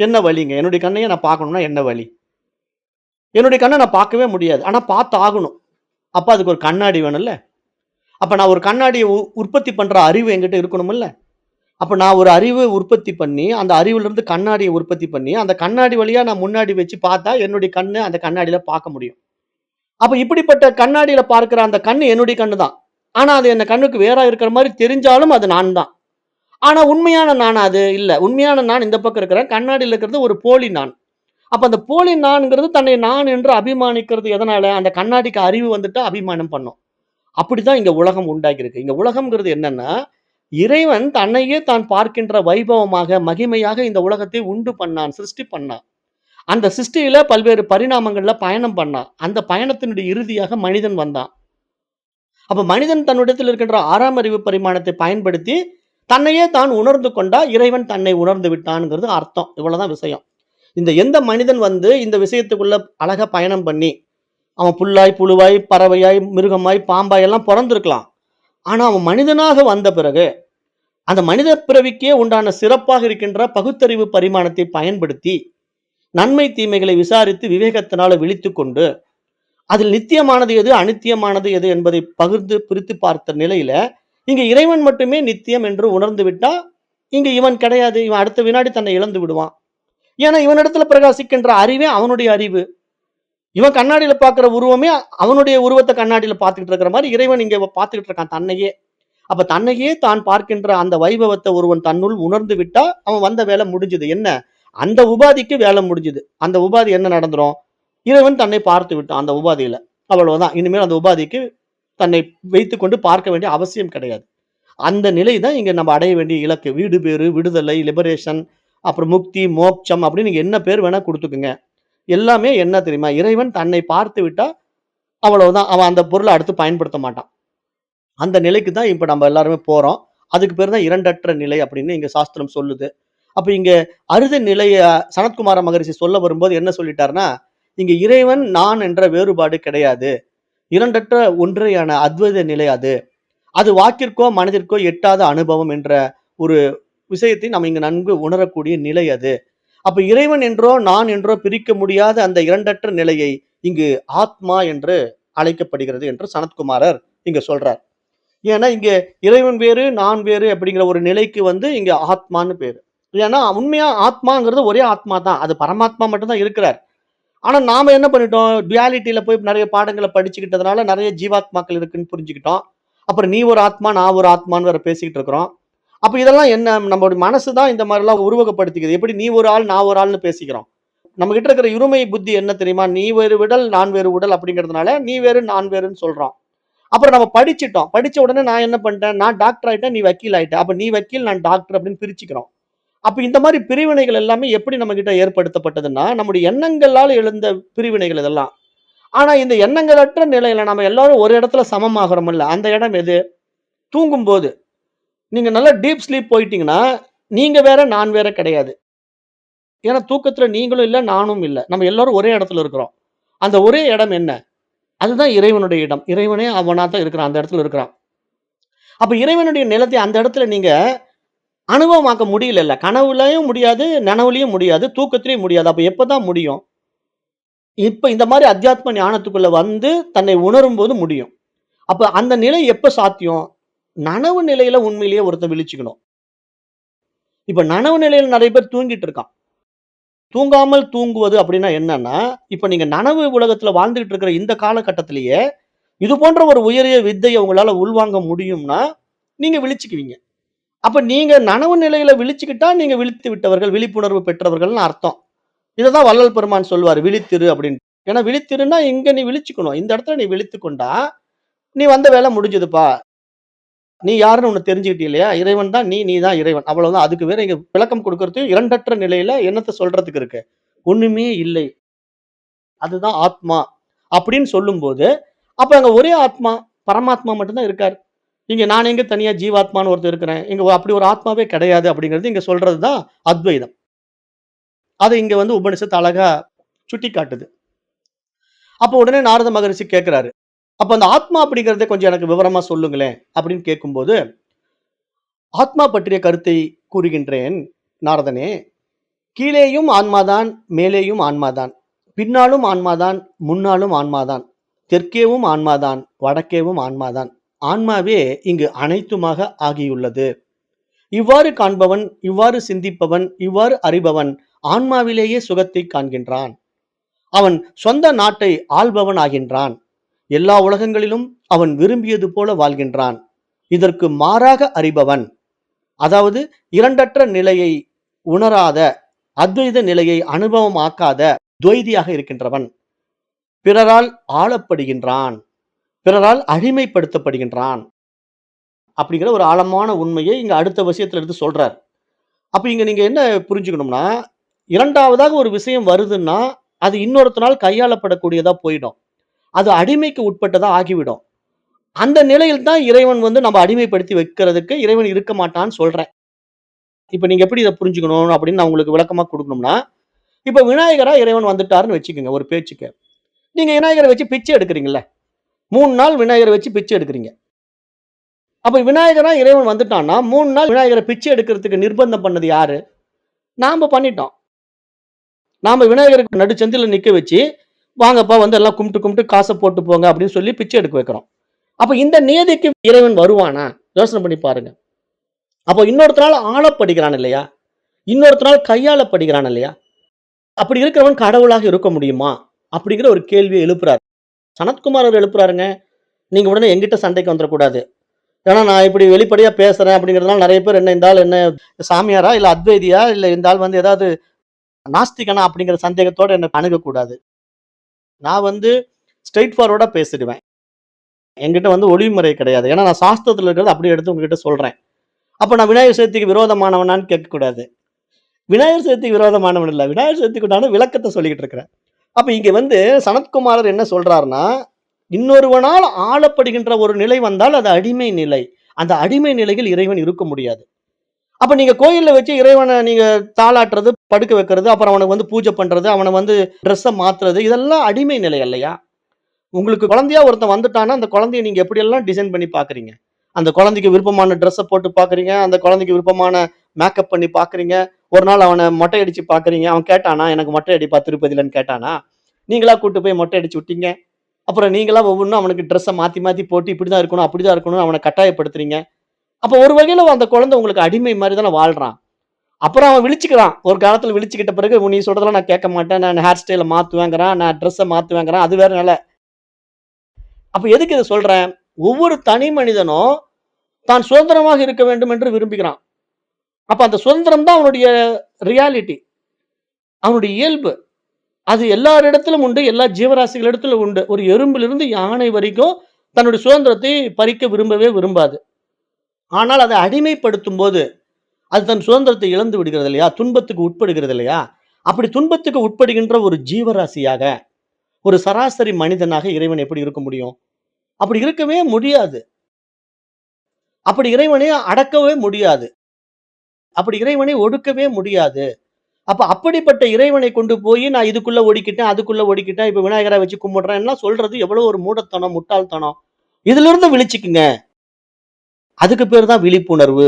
என்ன வழிங்க? என்னுடைய கண்ணையே நான் பார்க்கணும்னா என்ன வழி? என்னுடைய கண்ண நான் பார்க்கவே முடியாது. ஆனா பார்த்தாகணும். அப்ப அதுக்கு ஒரு கண்ணாடி வேணும்ல. அப்ப நான் ஒரு கண்ணாடிய உற்பத்தி பண்ற அறிவு என்கிட்ட இருக்கணும்ல. அப்ப நான் ஒரு அறிவு உற்பத்தி பண்ணி, அந்த அறிவுலருந்து கண்ணாடிய உற்பத்தி பண்ணி, அந்த கண்ணாடி வழியா நான் முன்னாடி வச்சு பார்த்தா, என்னுடைய கண்ணு அந்த கண்ணாடியில பார்க்க முடியும். அப்ப இப்படிப்பட்ட கண்ணாடியில பார்க்கிற அந்த கண்ணு என்னுடைய கண்ணு தான். ஆனா, அது என்ன கண்ணுக்கு வேறா இருக்கிற மாரி தெரிஞ்சாலும் அது நான் தான். ஆனா, உண்மையான நான் அது இல்ல. உண்மையான நான் இந்த பக்கம் இருக்கிறேன். கண்ணாடியில இருக்கிறது ஒரு போலி நான். அப்ப அந்த போலி நான்ங்கிறது தன்னை நான் என்று அபிமானிக்கிறது எதனால? அந்த கண்ணாடிக்கு அறிவு வந்துட்டா அபிமானம் பண்ணும். அப்படித்தான் இங்க உலகம் உண்டாகியிருக்கு. இங்க உலகம்ங்கிறது என்னன்னா, இறைவன் தன்னையே தான் பார்க்கின்ற வைபவமாக, மகிமையாக இந்த உலகத்தை உண்டு பண்ணான், சிருஷ்டி பண்ணான். அந்த சிருஷ்டியில பல்வேறு பரிணாமங்கள்ல பயணம் பண்ணான். அந்த பயணத்தினுடைய இறுதியாக மனிதன் வந்தான். அப்ப மனிதன் தன்னிடத்தில் இருக்கின்ற 6ஆம் அறிவு பரிமாணத்தை பயன்படுத்தி, தன்னையே தான் உணர்ந்து கொண்டா, இறைவன் தன்னை உணர்ந்து விட்டான்ங்கிறது அர்த்தம். இவ்வளவுதான் விஷயம். இந்த எந்த மனிதன் வந்து இந்த விஷயத்துக்குள்ள அழகா பயணம் பண்ணி, அவன் புல்லாய், புழுவாய், பறவையாய், மிருகமாய், பாம்பாய் எல்லாம் பொறந்திருக்கலாம். ஆனா அவன் மனிதனாக வந்த பிறகு, அந்த மனித பிறவிக்கே உண்டான சிறப்பாக இருக்கின்ற பகுத்தறிவு பரிமாணத்தை பயன்படுத்தி, நன்மை தீமைகளை விசாரித்து விவேகத்தினால விழித்துக் கொண்டு, அதில் நித்தியமானது எது, அநித்தியமானது எது என்பதை பகிர்ந்து பிரித்து பார்த்த நிலையில, இங்க இறைவன் மட்டுமே நித்தியம் என்று உணர்ந்து விட்டா, இங்க இவன் கிடையாது. இவன் அடுத்த வினாடி தன்னை இழந்து விடுவான். ஏன்னா இவனிடத்துல பிரகாசிக்கின்ற அறிவே அவனுடைய அறிவு. இவன் கண்ணாடியில பார்க்கிற உருவமே அவனுடைய உருவத்த கண்ணாடியில பார்த்துக்கிட்டு இருக்கிற மாரி இறைவன் இங்க பார்த்துக்கிட்டு இருக்கான் தன்னையே. அப்ப தன்னையே தான் பார்க்கின்ற அந்த வைபவத்த ஒருவன் தன்னுள் உணர்ந்து விட்டா, அவன் வந்த வேலை முடிஞ்சது. என்ன? அந்த உபாதிக்கு வேலை முடிஞ்சது. அந்த உபாதி என்ன நடந்துரும்? இறைவன் தன்னை பார்த்து விட்டான் அந்த உபாதியில. அவ்வளவுதான். இனிமேல் அந்த உபாதிக்கு தன்னை வைத்துக்கொண்டு பார்க்க வேண்டிய அவசியம் கிடையாது. அந்த நிலை தான் இங்க நம்ம அடைய வேண்டிய இலக்கு. வீடு பேறு, விடுதலை, லிபரேஷன், அப்புறம் முக்தி, மோட்சம் அப்படின்னு நீங்க என்ன பேர் வேணா குடுத்துக்கங்க. எல்லாமே என்ன தெரியுமா? இறைவன் தன்னை பார்த்து விட்டா, அவ்வளவுதான். அவன் அந்த பொருள அடுத்து பயன்படுத்த மாட்டான். அந்த நிலைக்கு தான் இப்ப நம்ம எல்லாருமே போறோம். அதுக்கு பேரு தான் இரண்டற்ற நிலை அப்படின்னு இங்க சாஸ்திரம் சொல்லுது. அப்ப இங்க அறுதி நிலைய சனத்குமார மகரிஷி சொல்ல வரும்போது என்ன சொல்லிட்டாருன்னா, இங்க இறைவன், நான் என்ற வேறுபாடு கிடையாது. இரண்டற்ற ஒன்றேயான அத்வைத நிலை அது. அது வாக்கிற்கோ, மனதிற்கோ எட்டாத அனுபவம் என்ற ஒரு விஷயத்தை நம்ம இங்க நன்கு உணரக்கூடிய நிலை அது. அப்ப இறைவன் என்றோ, நான் என்றோ பிரிக்க முடியாத அந்த இரண்டற்ற நிலையை இங்கு ஆத்மா என்று அழைக்கப்படுகிறது என்று சனத்குமாரர் இங்க சொல்றார். ஏன்னா இங்க இறைவன் வேறு, நான் வேறு அப்படிங்கிற ஒரு நிலைக்கு வந்து இங்க ஆத்மான்னு பேரு. ஏன்னா உண்மையா ஆத்மாங்கிறது ஒரே ஆத்மா தான். அது பரமாத்மா மட்டும் தான் இருக்கிறார். ஆனா நாம என்ன பண்ணிட்டோம்? டுயாலிட்டில போய் நெறைய பாடங்கள படிச்சுக்கிட்டதுனால நெறைய ஜீவாத்மாக்கள் இருக்குன்னு புரிஞ்சுக்கிட்டோம். அப்புறம் நீ ஒரு ஆத்மா, நான் ஒரு ஆத்மான்னு வேற பேசிக்கிட்டு இருக்கிறோம். அப்ப இதெல்லாம் என்ன? நம்மளுடைய மனசு தான் இந்த மாரிலாம் உருவகப்படுத்திக்குது. எப்படி நீ ஒரு ஆள், நான் ஒரு ஆள்ன்னு பேசிக்கிறோம். நம்மகிட்ட இருக்கிற இருமை புத்தி என்ன தெரியுமா? நீ வேறு விடல், நான் வேறு உடல் அப்படிங்கிறதுனால, நீ வேறு, நான் வேறுன்னு சொல்றோம். அப்புறம் நம்ம படிச்சுட்டோம். படிச்ச உடனே நான் என்ன பண்ணிட்டேன்? நான் டாக்டர் ஆயிட்டேன், நீ வக்கீல் ஆயிட்ட. அப்ப நீ வக்கீல், நான் டாக்டர் அப்படின்னு பிரிச்சுக்கிறோம். அப்ப இந்த மாரி பிரிவினைகள் எல்லாமே எப்படி நம்மகிட்ட ஏற்படுத்தப்பட்டதுன்னா, நம்முடைய எண்ணங்களால் எழுந்த பிரிவினைகள் இதெல்லாம். ஆனா இந்த எண்ணங்களற்ற நிலையில நம்ம எல்லாரும் ஒரு இடத்துல சமமாகுறோம்ல, அந்த இடம் எது? தூங்கும்போது. நீங்க நல்லா டீப் ஸ்லீப் போயிட்டீங்கன்னா, நீங்க வேற, நான் வேற கிடையாது. ஏன்னா தூக்கத்துல நீங்களும் இல்ல, நானும் இல்ல. நம்ம எல்லாரும் ஒரே இடத்துல இருக்கிறோம். அந்த ஒரே இடம் என்ன? அதுதான் இறைவனுடைய இடம். இறைவனே அவனா தான் இருக்கிறான். அந்த இடத்துல இருக்கிறான். அப்ப இறைவனுடைய நிலத்தை அந்த இடத்துல நீங்க அனுபவமாக்க முடியலல்ல. கனவுலயும் முடியாது, நனவுலயும் முடியாது, தூக்கத்திலயும் முடியாது. அப்ப எப்பதான் முடியும்? இப்ப இந்த மாரி அத்தியாத்ம ஞானத்துக்குள்ள வந்து தன்னை உணரும்போது முடியும். அப்ப அந்த நிலை எப்ப சாத்தியம்? நனவு நிலையில உண்மையிலேயே ஒருத்தன் விழிச்சுக்கணும். இப்ப நனவு நிலையில நெறைய பேர் தூங்கிட்டு இருக்கான். தூங்காமல் தூங்குவது அப்படின்னா என்னன்னா, இப்ப நீங்க நனவு உலகத்துல வாழ்ந்துகிட்டு இருக்கிற இந்த காலகட்டத்திலேயே, இது போன்ற ஒரு உயரிய வித்தைய உங்களால உள்வாங்க முடியும்னா, நீங்க விழிச்சுக்குவீங்க. அப்ப நீங்க நனவு நிலையில விழிச்சுக்கிட்டா, நீங்க விழித்து விட்டவர்கள், விழிப்புணர்வு பெற்றவர்கள்னு அர்த்தம். இததான் வள்ளல் பெருமான் சொல்வாரு, "விழித்திரு" அப்படின்னு. ஏன்னா விழித்திருன்னா, இங்க நீ விழிச்சுக்கணும். இந்த இடத்துல நீ விழித்துக் கொண்டா, நீ வந்த வேலை முடிஞ்சதுப்பா. நீ யாருன்னு உன்ன தெரிஞ்சுக்கிட்ட இல்லையா? இறைவன் தான் நீ, நீ தான் இறைவன். அவ்வளவுதான். அதுக்கு வேற இங்க விளக்கம் குடுக்கறது இரண்டற்ற நிலையில என்னத்த சொல்றதுக்கு இருக்கு? ஒண்ணுமே இல்லை. அதுதான் ஆத்மா. அப்படின்னு சொல்லும்போது, அப்ப அங்க ஒரே ஆத்மா, பரமாத்மா மட்டும் தான் இருக்காரு. இங்க நான் எங்க தனியா ஜீவாத்மான்னு ஒருத்தன் இருக்கிறேன். இங்க அப்படி ஒரு ஆத்மாவே கிடையாது அப்படிங்கிறது இங்க சொல்றது தான் அத்வைதம். அத இங்க வந்து உபனிஷத்து அழகா சுட்டிக்காட்டுது. அப்ப உடனே நாரத மகரிஷி கேட்கிறாரு. அப்ப அந்த ஆத்மா அப்படிங்கிறத கொஞ்சம் எனக்கு விவரமா சொல்லுங்களேன் அப்படின்னு கேட்கும்போது, ஆத்மா பற்றிய கருத்தை கூறுகின்றேன் நாரதனே. கீழேயும் ஆன்மாதான், மேலேயும் ஆன்மாதான். பின்னாலும் ஆன்மாதான், முன்னாலும் ஆன்மாதான். தெற்கேவும் ஆன்மாதான், வடக்கேவும் ஆன்மாதான். ஆன்மாவே இங்கு அனைத்துமாக ஆகியுள்ளது. இவ்வாறு காண்பவன், இவ்வாறு சிந்திப்பவன், இவ்வாறு அறிபவன் ஆன்மாவிலேயே சுகத்தை காண்கின்றான். அவன் சொந்த நாட்டை ஆள்பவன் ஆகின்றான். எல்லா உலகங்களிலும் அவன் விரும்பியது போல வாழ்கின்றான். இதற்கு மாறாக அறிபவன், அதாவது இரண்டற்ற நிலையை உணராத, அத்வைத நிலையை அனுபவமாக்காத துவைதியாக இருக்கின்றவன் பிறரால் ஆளப்படுகின்றான், பிறரால் அடிமைப்படுத்தப்படுகின்றான் அப்படிங்கிற ஒரு ஆழமான உண்மையை இங்க அடுத்த விஷயத்துல எடுத்து சொல்றார். அப்ப இங்க நீங்க என்ன புரிஞ்சுக்கணும்னா, இரண்டாவதாக ஒரு விஷயம் வருதுன்னா, அது இன்னொருத்தனால் கையாளப்படக்கூடியதா போயிடும். அது அடிமைக்கு உட்பட்டதா ஆகிவிடும். அந்த நிலையில் தான் இறைவன் வந்து நம்ம அடிமைப்படுத்தி வைக்கிறதுக்கு இறைவன் இருக்க மாட்டான்னு சொல்றேன். இப்ப நீங்க எப்படி இத புரிஞ்சுக்கணும் அப்படின்னு நான் உங்களுக்கு விளக்கமா குடுக்கணும்னா, இப்ப விநாயகரா இறைவன் வந்துட்டாருன்னு வச்சுக்கங்க ஒரு பேச்சுக்கு. நீங்க விநாயகர வச்சு பிச்சை எடுக்கிறீங்கல்ல. 3 நாள் விநாயகர வச்சு பிச்சை எடுக்கிறீங்க. அப்ப விநாயகரா இறைவன் வந்துட்டான்னா, 3 நாள் விநாயகர பிச்சை எடுக்கிறதுக்கு நிர்பந்தம் பண்ணது யாரு? நாம பண்ணிட்டோம். நாம விநாயகருக்கு நடுச்சந்தில நிக்க வச்சு, "வாங்கப்பா வந்து எல்லாம் கும்பிட்டு கும்பிட்டு காச போட்டு போங்க" அப்படின்னு சொல்லி பிச்சை எடுக்க வைக்கிறோம். அப்ப இந்த நியதிக்கு இறைவன் வருவானா? யோசனை பண்ணி பாருங்க. அப்போ இன்னொருத்தரால ஆளப்படுகிறான் இல்லையா? இன்னொருத்தரால் கையாளப்படுகிறான் இல்லையா? அப்படி இருக்கிறவன் கடவுளாக இருக்க முடியுமா? அப்படிங்கிற ஒரு கேள்விய எழுப்புறார். சனத்குமார் அவர் எழுப்புறாருங்க. நீங்க உடனே என்கிட்ட சண்டைக்கு வந்துறக்கூடாது. ஏன்னா நான் இப்படி வெளிப்படையா பேசுறேன் அப்படிங்கிறதுனால நெறைய பேர் என்ன இந்த ஆள் என்ன சாமியாரா? இல்ல அத்வைதியா? இல்ல இந்த ஆள் வந்து ஏதாவது நாஸ்திகனா? அப்படிங்கிற சந்தேகத்தோட என்ன அணுகக்கூடாது. நான் வந்து ஸ்ட்ரெய்ட் ஃபார்வர்டா பேசிடுவேன். என்கிட்ட வந்து ஒளிவுமுறை கிடையாது. ஏன்னா நான் சாஸ்திரத்துல இருக்கிறத அப்படியே எடுத்து உங்ககிட்ட சொல்றேன். அப்ப நான் விநாயகர் சதுர்த்திக்கு விரோதமானவனான்னு கேட்கக்கூடாது. விநாயகர் சதுர்த்திக்கு விரோதமானவன் இல்ல. விநாயகர் சதுர்த்திக்கு உண்டான விளக்கத்த சொல்லிக்கிட்டு இருக்கிறேன். அப்ப இங்க வந்து சனத்குமாரர் என்ன சொல்றாருன்னா, இன்னொருவனால் ஆளப்படுகின்ற ஒரு நிலை வந்தால் அது அடிமை நிலை. அந்த அடிமை நிலையில் இறைவன் இருக்க முடியாது. அப்ப நீங்க கோயில்ல வச்சு இறைவன நீங்க தாலாட்டுறது, படுக்க வைக்கிறது, அப்புறம் அவனுக்கு வந்து பூஜை பண்றது, அவன வந்து ட்ரெஸ்ஸ மாத்துறது, இதெல்லாம் அடிமை நிலை இல்லையா? உங்களுக்கு குழந்தையா ஒருத்தன் வந்துட்டான்னா, அந்த குழந்தைய நீங்க எப்படியெல்லாம் டிசைன் பண்ணி பார்க்குறீங்க? அந்த குழந்தைக்கு விருப்பமான ட்ரெஸ்ஸ போட்டு பார்க்குறீங்க. அந்த குழந்தைக்கு விருப்பமான மேக்கப் பண்ணி பார்க்குறீங்க. ஒரு நாள் அவன மொட்டை அடிச்சு பார்க்குறீங்க. அவன் கேட்டானா? எனக்கு மொட்டை அடிப்பா திருப்பதிலன்னு கேட்டானா? நீங்களா கூட்டு போய் மொட்டை அடிச்சு விட்டீங்க. அப்புறம் நீங்களா ஒவ்வொன்னும் அவனுக்கு ட்ரெஸ்ஸ மாத்தி மாத்தி போட்டு இப்படிதான் இருக்கணும், அப்படிதான் இருக்கணும்னு அவன கட்டாயப்படுத்துறீங்க. அப்ப ஒரு வகையில அந்த குழந்தை உங்களுக்கு அடிமை மாரி தானே வாழ்றான். அப்புறம் அவன் விழிச்சுக்கிறான். ஒரு காலத்துல விழிச்சுக்கிட்ட பிறகு நீ சொல்றதெல்லாம் நான் கேட்க மாட்டேன். நான் ஹேர் ஸ்டைல மாத்துவேங்கிறான். நான் ட்ரெஸ்ஸ மாத்துவேங்கிறான். அது வேற நிலை. அப்ப எதுக்கு இத சொல்றேன்? ஒவ்வொரு தனி மனிதனும் தான் சுதந்திரமாக இருக்க வேண்டும் என்று விரும்புகிறான். அப்ப அந்த சுதந்திரம் தான் அவனுடைய ரியாலிட்டி. அவனுடைய இயல்பு. அது எல்லாரிடத்திலும் உண்டு. எல்லா ஜீவராசிகளிடத்திலும் உண்டு. ஒரு எறும்பிலிருந்து யானை வரைக்கும் தன்னுடைய சுதந்திரத்தை பறிக்க விரும்பவே விரும்பாது. ஆனால் அதை அடிமைப்படுத்தும்போது, அது தன் சுதந்திரத்தை இழந்து விடுகிறது இல்லையா? துன்பத்துக்கு உட்படுகிறது இல்லையா? அப்படி துன்பத்துக்கு உட்படுகின்ற ஒரு ஜீவராசியாக, ஒரு சராசரி மனிதனாக இறைவன் எப்படி இருக்க முடியும்? அப்படி இருக்கவே முடியாது. அப்படி இறைவனை அடக்கவே முடியாது. அப்படி இறைவனை ஒடுக்கவே முடியாது. அப்ப அப்படிப்பட்ட இறைவனை கொண்டு போய் நான் இதுக்குள்ள ஒடுக்கிட்டேன், அதுக்குள்ள ஒடுக்கிட்டேன். இப்ப விநாயகர வச்சு கும்பிடுறேன்லாம் சொல்றது எவ்வளவு ஒரு மூடத்தனம், முட்டாள்தனம். இதிலிருந்து விழிச்சுக்குங்க. அதுக்கு பேரு தான் விழிப்புணர்வு.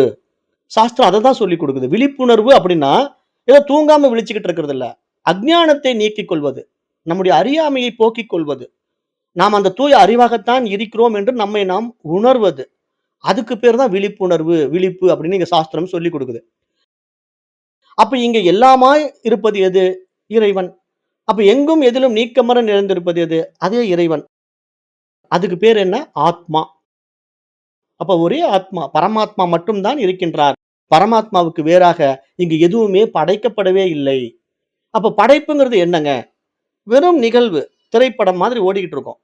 சாஸ்திரம் அததான் சொல்லிக் குடுக்குது. விழிப்புணர்வு அப்படின்னா, ஏதோ தூங்காம விழிச்சுக்கிட்டு இருக்கிறது இல்ல. அஞ்ஞானத்தை நீக்கிக் கொள்வது. நம்முடைய அறியாமையை போக்கிக் கொள்வது. நாம் அந்த தூய அறிவாகத்தான் இருக்கிறோம் என்று நம்மை நாம் உணர்வது. அதுக்கு பேர் தான் விழிப்புணர்வு, விழிப்பு அப்படின்னு இங்க சாஸ்திரம் சொல்லிக் குடுக்குது. அப்ப இங்க எல்லாமாய் இருப்பது எது? இறைவன். அப்ப எங்கும் எதிலும் நீக்கமற நிறைந்திருப்பது எது? அதே இறைவன். அதுக்கு பேர் என்ன? ஆத்மா. அப்ப ஒரே ஆத்மா, பரமாத்மா மட்டும் தான் இருக்கின்றார். பரமாத்மாவுக்கு வேறாக இங்கு எதுவுமே படைக்கப்படவே இல்லை. அப்ப படைப்புங்கிறது என்னங்க? வெறும் நிகழ்வு. திரைப்படம் மாதிரி ஓடிக்கிட்டு இருக்கும்.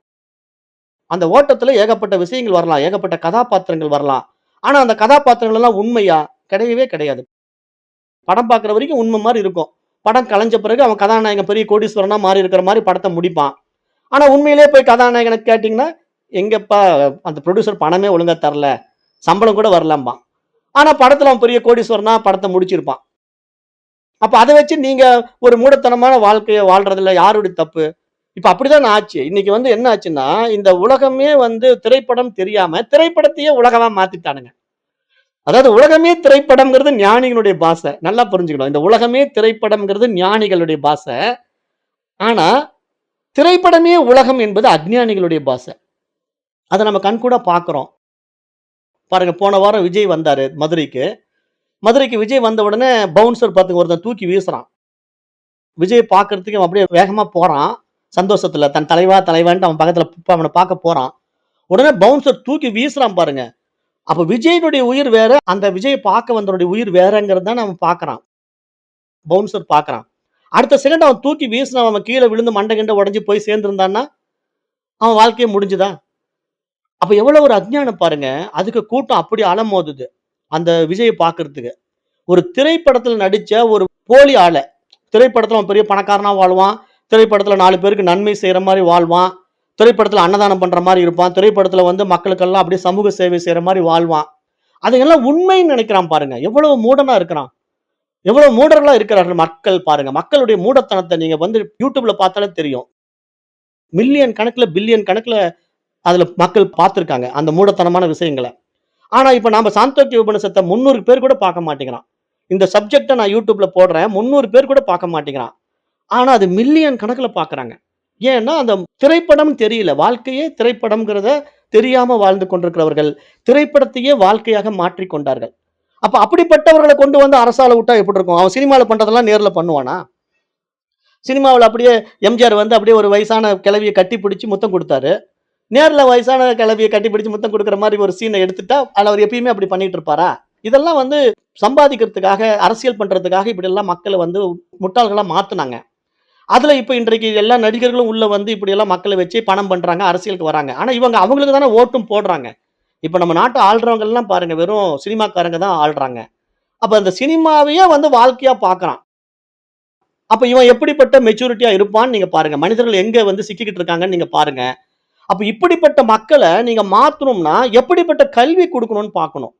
அந்த ஓட்டத்துல ஏகப்பட்ட விஷயங்கள் வரலாம். ஏகப்பட்ட கதாபாத்திரங்கள் வரலாம். ஆனா அந்த கதாபாத்திரங்கள் எல்லாம் உண்மையா? கிடையவே கிடையாது. படம் பார்க்குற வரைக்கும் உண்மை மாரி இருக்கும். படம் கலைஞ்ச பிறகு அவன் கதாநாயகன் பெரிய கோடீஸ்வரனா மாறி இருக்கிற மாரி படத்த முடிப்பான். ஆனா உண்மையிலேயே போய் கதாநாயகன கேட்டீங்கன்னா, எங்கப்பா அந்த புரொடியூசர் பணமே ஒழுங்கா தரல. சம்பளம் கூட வரலம்பான். ஆனா படத்துல அவன் பெரிய கோடீஸ்வரனா படத்த முடிச்சிருப்பான். அப்ப அத வச்சு நீங்க ஒரு மூடத்தனமான வாழ்க்கைய வாழ்றதுல யாருடைய தப்பு? இப்ப அப்படிதான் ஆச்சு. இன்னைக்கு வந்து என்ன ஆச்சுன்னா, இந்த உலகமே வந்து திரைப்படம் தெரியாம, திரைப்படத்தையே உலகமா மாத்திட்டானுங்க. அதாவது உலகமே திரைப்படம்ங்கிறது ஞானிகளுடைய பாஷை. நல்லா புரிஞ்சுக்கணும். இந்த உலகமே திரைப்படம்ங்கிறது ஞானிகளுடைய பாஷை. ஆனா, திரைப்படமே உலகம் என்பது அஞ்ஞானிகளுடைய பாஷை. அத நம்ம கண்கூடா பார்க்கிறோம். பாருங்க போன வாரம் விஜய் வந்தாரு மதுரைக்கு. மதுரைக்கு விஜய் வந்த உடனே பவுன்சர் பாத்துங்க ஒருத்தன் தூக்கி வீசுறான். விஜய பார்க்கறதுக்கு அவன் அப்படியே வேகமா போறான். சந்தோஷத்துல தன் தலைவா தலைவான்ட்டு அவன் பக்கத்துல அவன பார்க்க போறான். உடனே பவுன்சர் தூக்கி வீசுறான் பாருங்க. அப்ப விஜயினுடைய உயிர் வேற, அந்த விஜய பார்க்க வந்தவனுடைய உயிர் வேறங்கிறது தான் அவன் பார்க்குறான். பவுன்சர் பார்க்குறான். அடுத்த செகண்ட் அவன் தூக்கி வீசினவன் அவன் கீழ விழுந்து மண்டை கிண்ட உடைஞ்சு போய் சேர்ந்திருந்தான்னா, அவன் வாழ்க்கையே முடிஞ்சுதா? அப்ப எவ்வளவு ஒரு அஞ்ஞானம் பாருங்க. அதுக்கு கூட்டம் அப்படி அலமோதுது. அந்த விஜய பார்க்கறதுக்கு. ஒரு திரைப்படத்துல நடிச்ச ஒரு போலி ஆள. திரைப்படத்துல அவன் பெரிய பணக்காரனா வாழ்வான். திரைப்படத்துல 4 பேருக்கு நன்மை செய்ற மாரி வாழ்வான். திரைப்படத்துல அன்னதானம் பண்ற மாரி இருப்பான். திரைப்படத்துல வந்து மக்களுக்கெல்லாம் அப்படியே சமூக சேவை செய்ற மாரி வாழ்வான். அதுங்கெல்லாம் உண்மைன்னு நினைக்கிறான் பாருங்க. எவ்வளவு மூடனா இருக்கிறான். எவ்வளவு மூடர்களா இருக்கிறார்கள் மக்கள் பாருங்க. மக்களுடைய மூடத்தனத்த நீங்க வந்து YouTubeல பார்த்தாலே தெரியும். மில்லியன் கணக்குல, பில்லியன் கணக்குல அதுல மக்கள் பார்த்திருக்காங்க. அந்த மூடத்தனமான விஷயங்கள. ஆனா, இப்ப நாம சாந்தோக்கிய உபநிஷத்த 300 பேர் கூட பார்க்க மாட்டேங்கிறான். இந்த சப்ஜெக்ட்ட நான் YouTubeல போடுறேன். 300 பேர் கூட பார்க்க மாட்டேங்கிறான். ஆனா, அது மில்லியன் கணக்குல பார்க்குறாங்க. ஏன்னா, அந்த திரைப்படம் தெரியல. வாழ்க்கையே திரைப்படம்ங்கிறத தெரியாம வாழ்ந்து கொண்டிருக்கிறவர்கள், திரைப்படத்தையே வாழ்க்கையாக மாற்றிக் கொண்டார்கள். அப்ப அப்படிப்பட்டவர்கள கொண்டு வந்து அரசால விட்டா எப்படி இருக்கும்? அவன் சினிமால பண்றதெல்லாம் நேர்ல பண்ணுவானா? சினிமாவுல அப்படியே எம்ஜிஆர் வந்து அப்படியே ஒரு வயசான கிழவிய கட்டி பிடிச்சு முத்தம் குடுத்தாரு. நேர்ல வயசான கிழவிய கட்டி பிடிச்சு முத்தம் குடுக்குற மாரி ஒரு சீன எடுத்துட்டா, அதுல அவர் எப்பயுமே அப்படி பண்ணிட்டு இருப்பாரா? இதெல்லாம் வந்து சம்பாதிக்கிறதுக்காக, அரசியல் பண்றதுக்காக இப்படியெல்லாம் மக்கள வந்து முட்டாள்களா மாத்துனாங்க. அதுல இப்ப இன்றைக்கு எல்லா நடிகர்களும் உள்ள வந்து இப்படியெல்லாம் மக்கள வச்சு பணம் பண்றாங்க, அரசியலுக்கு வராங்க. ஆனா இவங்க அவங்களுக்கு தானே ஓட்டும் போடுறாங்க. இப்ப நம்ம நாட்ட ஆள்றவங்கலாம் பாருங்க, வெறும் சினிமாக்காரங்க தான் ஆள்றாங்க. அப்ப அந்த சினிமாவையே வந்து வாழ்க்கையா பார்க்குறான். அப்ப இவன் எப்படிப்பட்ட மெச்சூரிட்டியா இருப்பான்னு நீங்க பாருங்க. மனிதர்கள் எங்க வந்து சிக்கிக்கிட்டு இருக்காங்கன்னு நீங்க பாருங்க. அப்ப இப்படிப்பட்ட மக்கள நீங்க மாத்தணும்னா, எப்படிப்பட்ட கல்வி குடுக்கணும்னு பார்க்கணும்.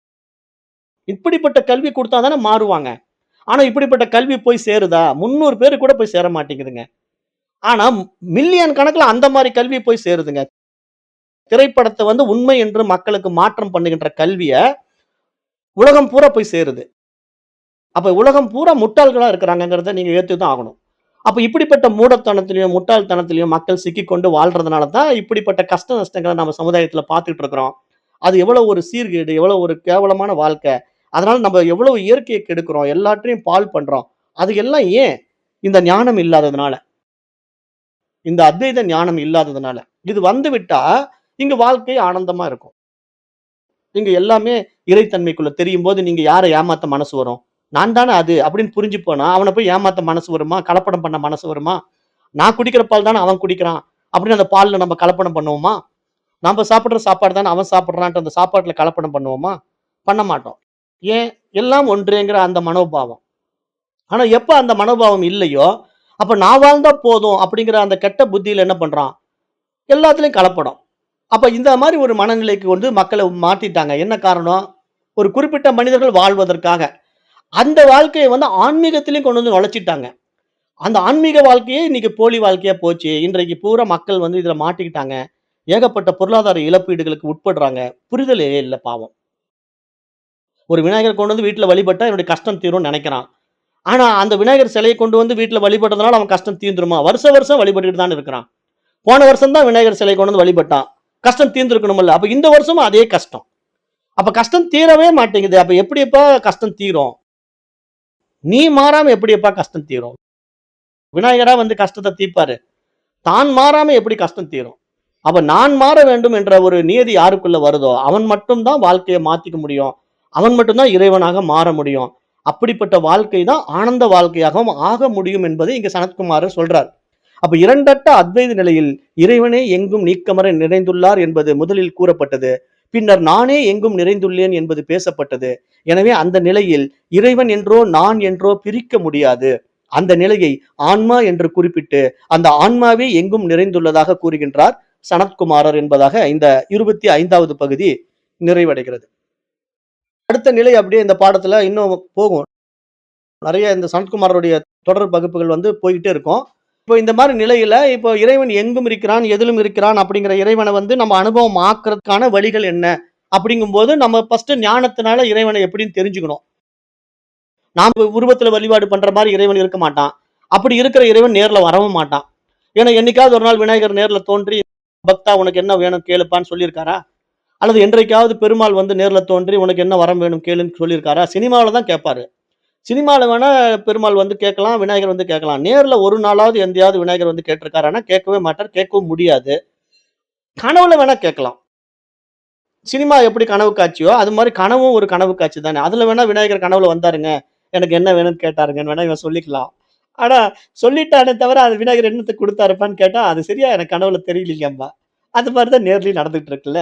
இப்படிப்பட்ட கல்வி குடுத்தா தானே மாறுவாங்க. ஆனா இப்படிப்பட்ட கல்வி போய் சேருதா? 300 பேருக்கு கூட போய் சேர மாட்டேங்குதுங்க. ஆனா மில்லியன் கணக்குல அந்த மாரி கல்வி போய் சேருதுங்க. திரைப்படத்த வந்து உண்மை என்று மக்களுக்கு மாற்றம் பண்ணுகின்ற கல்விய உலகம் பூரா போய் சேருது. அப்ப உலகம் பூரா முட்டாள்களா இருக்கிறாங்கங்கிறத நீங்க ஏத்து தான் ஆகணும். அப்ப இப்படிப்பட்ட மூடத்தனத்திலயும், முட்டாள்தனத்திலயும் மக்கள் சிக்கிக்கொண்டு வாழ்றதுனால தான் இப்படிப்பட்ட கஷ்ட நஷ்டங்கள நம்ம சமுதாயத்துல பார்த்துட்டு இருக்கிறோம். அது எவ்வளவு ஒரு சீர்கேடு, எவ்வளவு ஒரு கேவலமான வாழ்க்கை. அதனால நம்ம எவ்வளவு இயற்கைய கெடுக்கிறோம், எல்லாற்றையும் பாழ் பண்றோம். அது எல்லாம் ஏன்? இந்த ஞானம் இல்லாததுனால. இந்த அத்வைத ஞானம் இல்லாததுனால. இது வந்துவிட்டா, இங்க வாழ்க்கை ஆனந்தமா இருக்கும். இங்க எல்லாமே இறைத்தன்மைக்குள்ள தெரியும்போது, நீங்க யார ஏமாத்த மனசு வரும்? நான் தானே அது அப்படின்னு புரிஞ்சு போனா, அவன போய் ஏமாத்த மனசு வருமா? கலப்படம் பண்ண மனசு வருமா? நான் குடிக்கிற பால் தானே அவன் குடிக்கிறான். அப்படின்னு அந்த பால்ல நம்ம கலப்படம் பண்ணுவோமா? நம்ப சாப்பிடுற சாப்பாடு தானே அவன் சாப்பிடுறான்ட்டு அந்த சாப்பாட்டுல கலப்படம் பண்ணுவோமா? பண்ண மாட்டோம். ஏன்? எல்லாம் ஒன்றேங்கிற அந்த மனோபாவம். ஆனா எப்ப அந்த மனோபாவம் இல்லையோ, அப்ப நான் வாழ்ந்தா போதும் அப்படிங்கிற அந்த கெட்ட புத்தியில என்ன பண்றான்? எல்லாத்துலயும் கலப்படம். அப்ப இந்த மாரி ஒரு மனநிலைக்கு வந்து மக்கள மாத்திட்டாங்க. என்ன காரணம்? ஒரு குறிப்பிட்ட மனிதர்கள் வாழ்வதற்காக. அந்த வாழ்க்கைய வந்து ஆன்மீகத்திலயும் கொண்டு வந்து நுழைச்சிட்டாங்க. அந்த ஆன்மீக வாழ்க்கையே இன்னைக்கு போலி வாழ்க்கையா போச்சு. இன்றைக்கு பூரா மக்கள் வந்து இதுல மாட்டிக்கிட்டாங்க. ஏகப்பட்ட பொருளாதார இழப்பீடுகளுக்கு உட்படுறாங்க. புரிதலே இல்ல பாவம். ஒரு விநாயகர் கொண்டு வந்து வீட்ல வழிபட்டா என்னுடைய கஷ்டம் தீரும்னு நெனைக்கிறான். ஆனா அந்த விநாயகர் சிலையை கொண்டு வந்து வீட்ல வழிபடுறதுனால அவன் கஷ்டம் தீர்ந்துருமா? வருஷம் வழிபட்டுட்டு தானே இருக்கிறான். போன வருஷம் தான் விநாயகர் சிலை கொண்டு வந்து வழிபட்டான். கஷ்டம் தீர்ந்திருக்கணும்ல. அப்ப இந்த வருஷமும் அதே கஷ்டம். அப்ப கஷ்டம் தீரவே மாட்டேங்குது. அப்ப எப்படிப்பா கஷ்டம் தீரும்? நீ மாறாம எப்படியப்பா கஷ்டம் தீரும்? விநாயகரா வந்து கஷ்டத்த தீர்ப்பாரு. தான் மாறாம எப்படி கஷ்டம் தீரும்? அப்ப நான் மாற வேண்டும் என்ற ஒரு நியதி யாருக்குள்ள வருதோ, அவன் மட்டும் தான் வாழ்க்கைய மாத்திக்க முடியும். அவன் மட்டும் தான் இறைவனாக மாற முடியும். அப்படிப்பட்ட வாழ்க்கை தான் ஆனந்த வாழ்க்கையாகவும் ஆக முடியும் என்பதை இங்க சனத்குமாரர் சொல்றார். அப்ப இரண்டற்ற அத்வைத நிலையில் இறைவனே எங்கும் நீக்கமற நிறைந்துள்ளார் என்பது முதலில் கூறப்பட்டது. பின்னர் நானே எங்கும் நிறைந்துள்ளேன் என்பது பேசப்பட்டது. எனவே அந்த நிலையில் இறைவன் என்றோ நான் என்றோ பிரிக்க முடியாது. அந்த நிலையை ஆன்மா என்று குறிப்பிட்டு அந்த ஆன்மாவே எங்கும் நிறைந்துள்ளதாக கூறுகின்றார் சனத்குமாரர் என்பதாக இந்த 25வது பகுதி நிறைவடைகிறது. அடுத்த நிலை அப்படியே இந்த பாடத்துல இன்னும் போகும். நிறைய இந்த சனத்குமாரருடைய தொடர் வகுப்புகள் வந்து போயிட்டே இருக்கும். இப்போ இந்த மாதிரி நிலையில இப்போ இறைவன் எங்கும் இருக்கிறான், எதிலும் இருக்கிறான் அப்படிங்கிற இறைவனை வந்து நம்ம அனுபவம் ஆக்குறதுக்கான வழிகள் என்ன? அப்படிங்கும்போது நம்ம ஃபர்ஸ்ட் ஞானத்தினால இறைவனை எப்படின்னு தெரிஞ்சுக்கணும். நாம உருவத்துல வழிபாடு பண்ற மாதிரி இறைவன் இருக்க மாட்டான். அப்படி இருக்கிற இறைவன் நேர்ல வரவும் மாட்டான். ஏன்னா என்னைக்காவது ஒரு நாள் விநாயகர் நேர்ல தோன்றி, பக்தா உனக்கு என்ன வேணும் கேளுப்பான்னு சொல்லியிருக்காரா? அல்லது என்றைக்காவது பெருமாள் வந்து நேர்ல தோன்றி உனக்கு என்ன வரம் வேணும் கேளுன்னு சொல்லியிருக்காரா? சினிமாவுல தான் கேட்பாரு. சினிமால வேணா பெருமாள் வந்து கேட்கலாம், விநாயகர் வந்து கேட்கலாம். நேர்ல ஒரு நாளாவது எந்தையாவது விநாயகர் வந்து கேட்டிருக்காரான்னா கேட்கவே மாட்டார், கேட்கவும் முடியாது. கனவுல வேணா கேட்கலாம். சினிமா எப்படி கனவு காட்சியோ, அது மாரி கனவும் ஒரு கனவு காட்சி தானே. அதுல வேணா விநாயகர் கனவுல வந்தாருங்க, எனக்கு என்ன வேணும்னு கேட்டாருங்கன்னு வேணா இவன் சொல்லிக்கலாம். ஆனா சொல்லிட்டானே தவிர, அது விநாயகர் என்னத்த குடுத்தாருப்பான்னு கேட்டா, அது சரியா எனக்கு கனவுல தெரியலீங்கம்பா. அது மாரி தான் நேர்லயும் நடந்துட்டு இருக்குல்ல.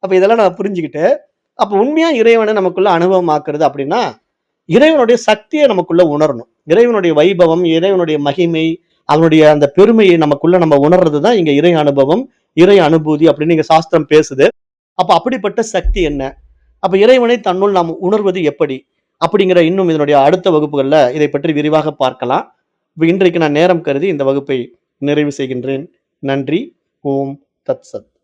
அப்ப இதெல்லாம் நம்ம புரிஞ்சுகிட்டு, அப்ப உண்மையா இறைவன நமக்குள்ள அனுபவமாக்குறது அப்படின்னா, இறைவனுடைய சக்திய நமக்குள்ள உணரணும். இறைவனுடைய வைபவம், இறைவனுடைய மகிமை, அவனுடைய அந்த பெருமையை நமக்குள்ள நம்ம உணர்றது தான் இங்க இறை அனுபவம், இறை அனுபூதி அப்படின்னு இங்க சாஸ்திரம் பேசுது. அப்ப அப்படிப்பட்ட சக்தி என்ன? அப்ப இறைவனை தன்னுள் நாம் உணர்வது எப்படி? அப்படிங்கிற இன்னும் இதனுடைய அடுத்த வகுப்புகள்ல இதைப் பற்றி விரிவாக பார்க்கலாம். இப்ப இன்றைக்கு நான் நேரம் கருதி இந்த வகுப்பை நிறைவு செய்கின்றேன். நன்றி. ஓம் தத் சத்.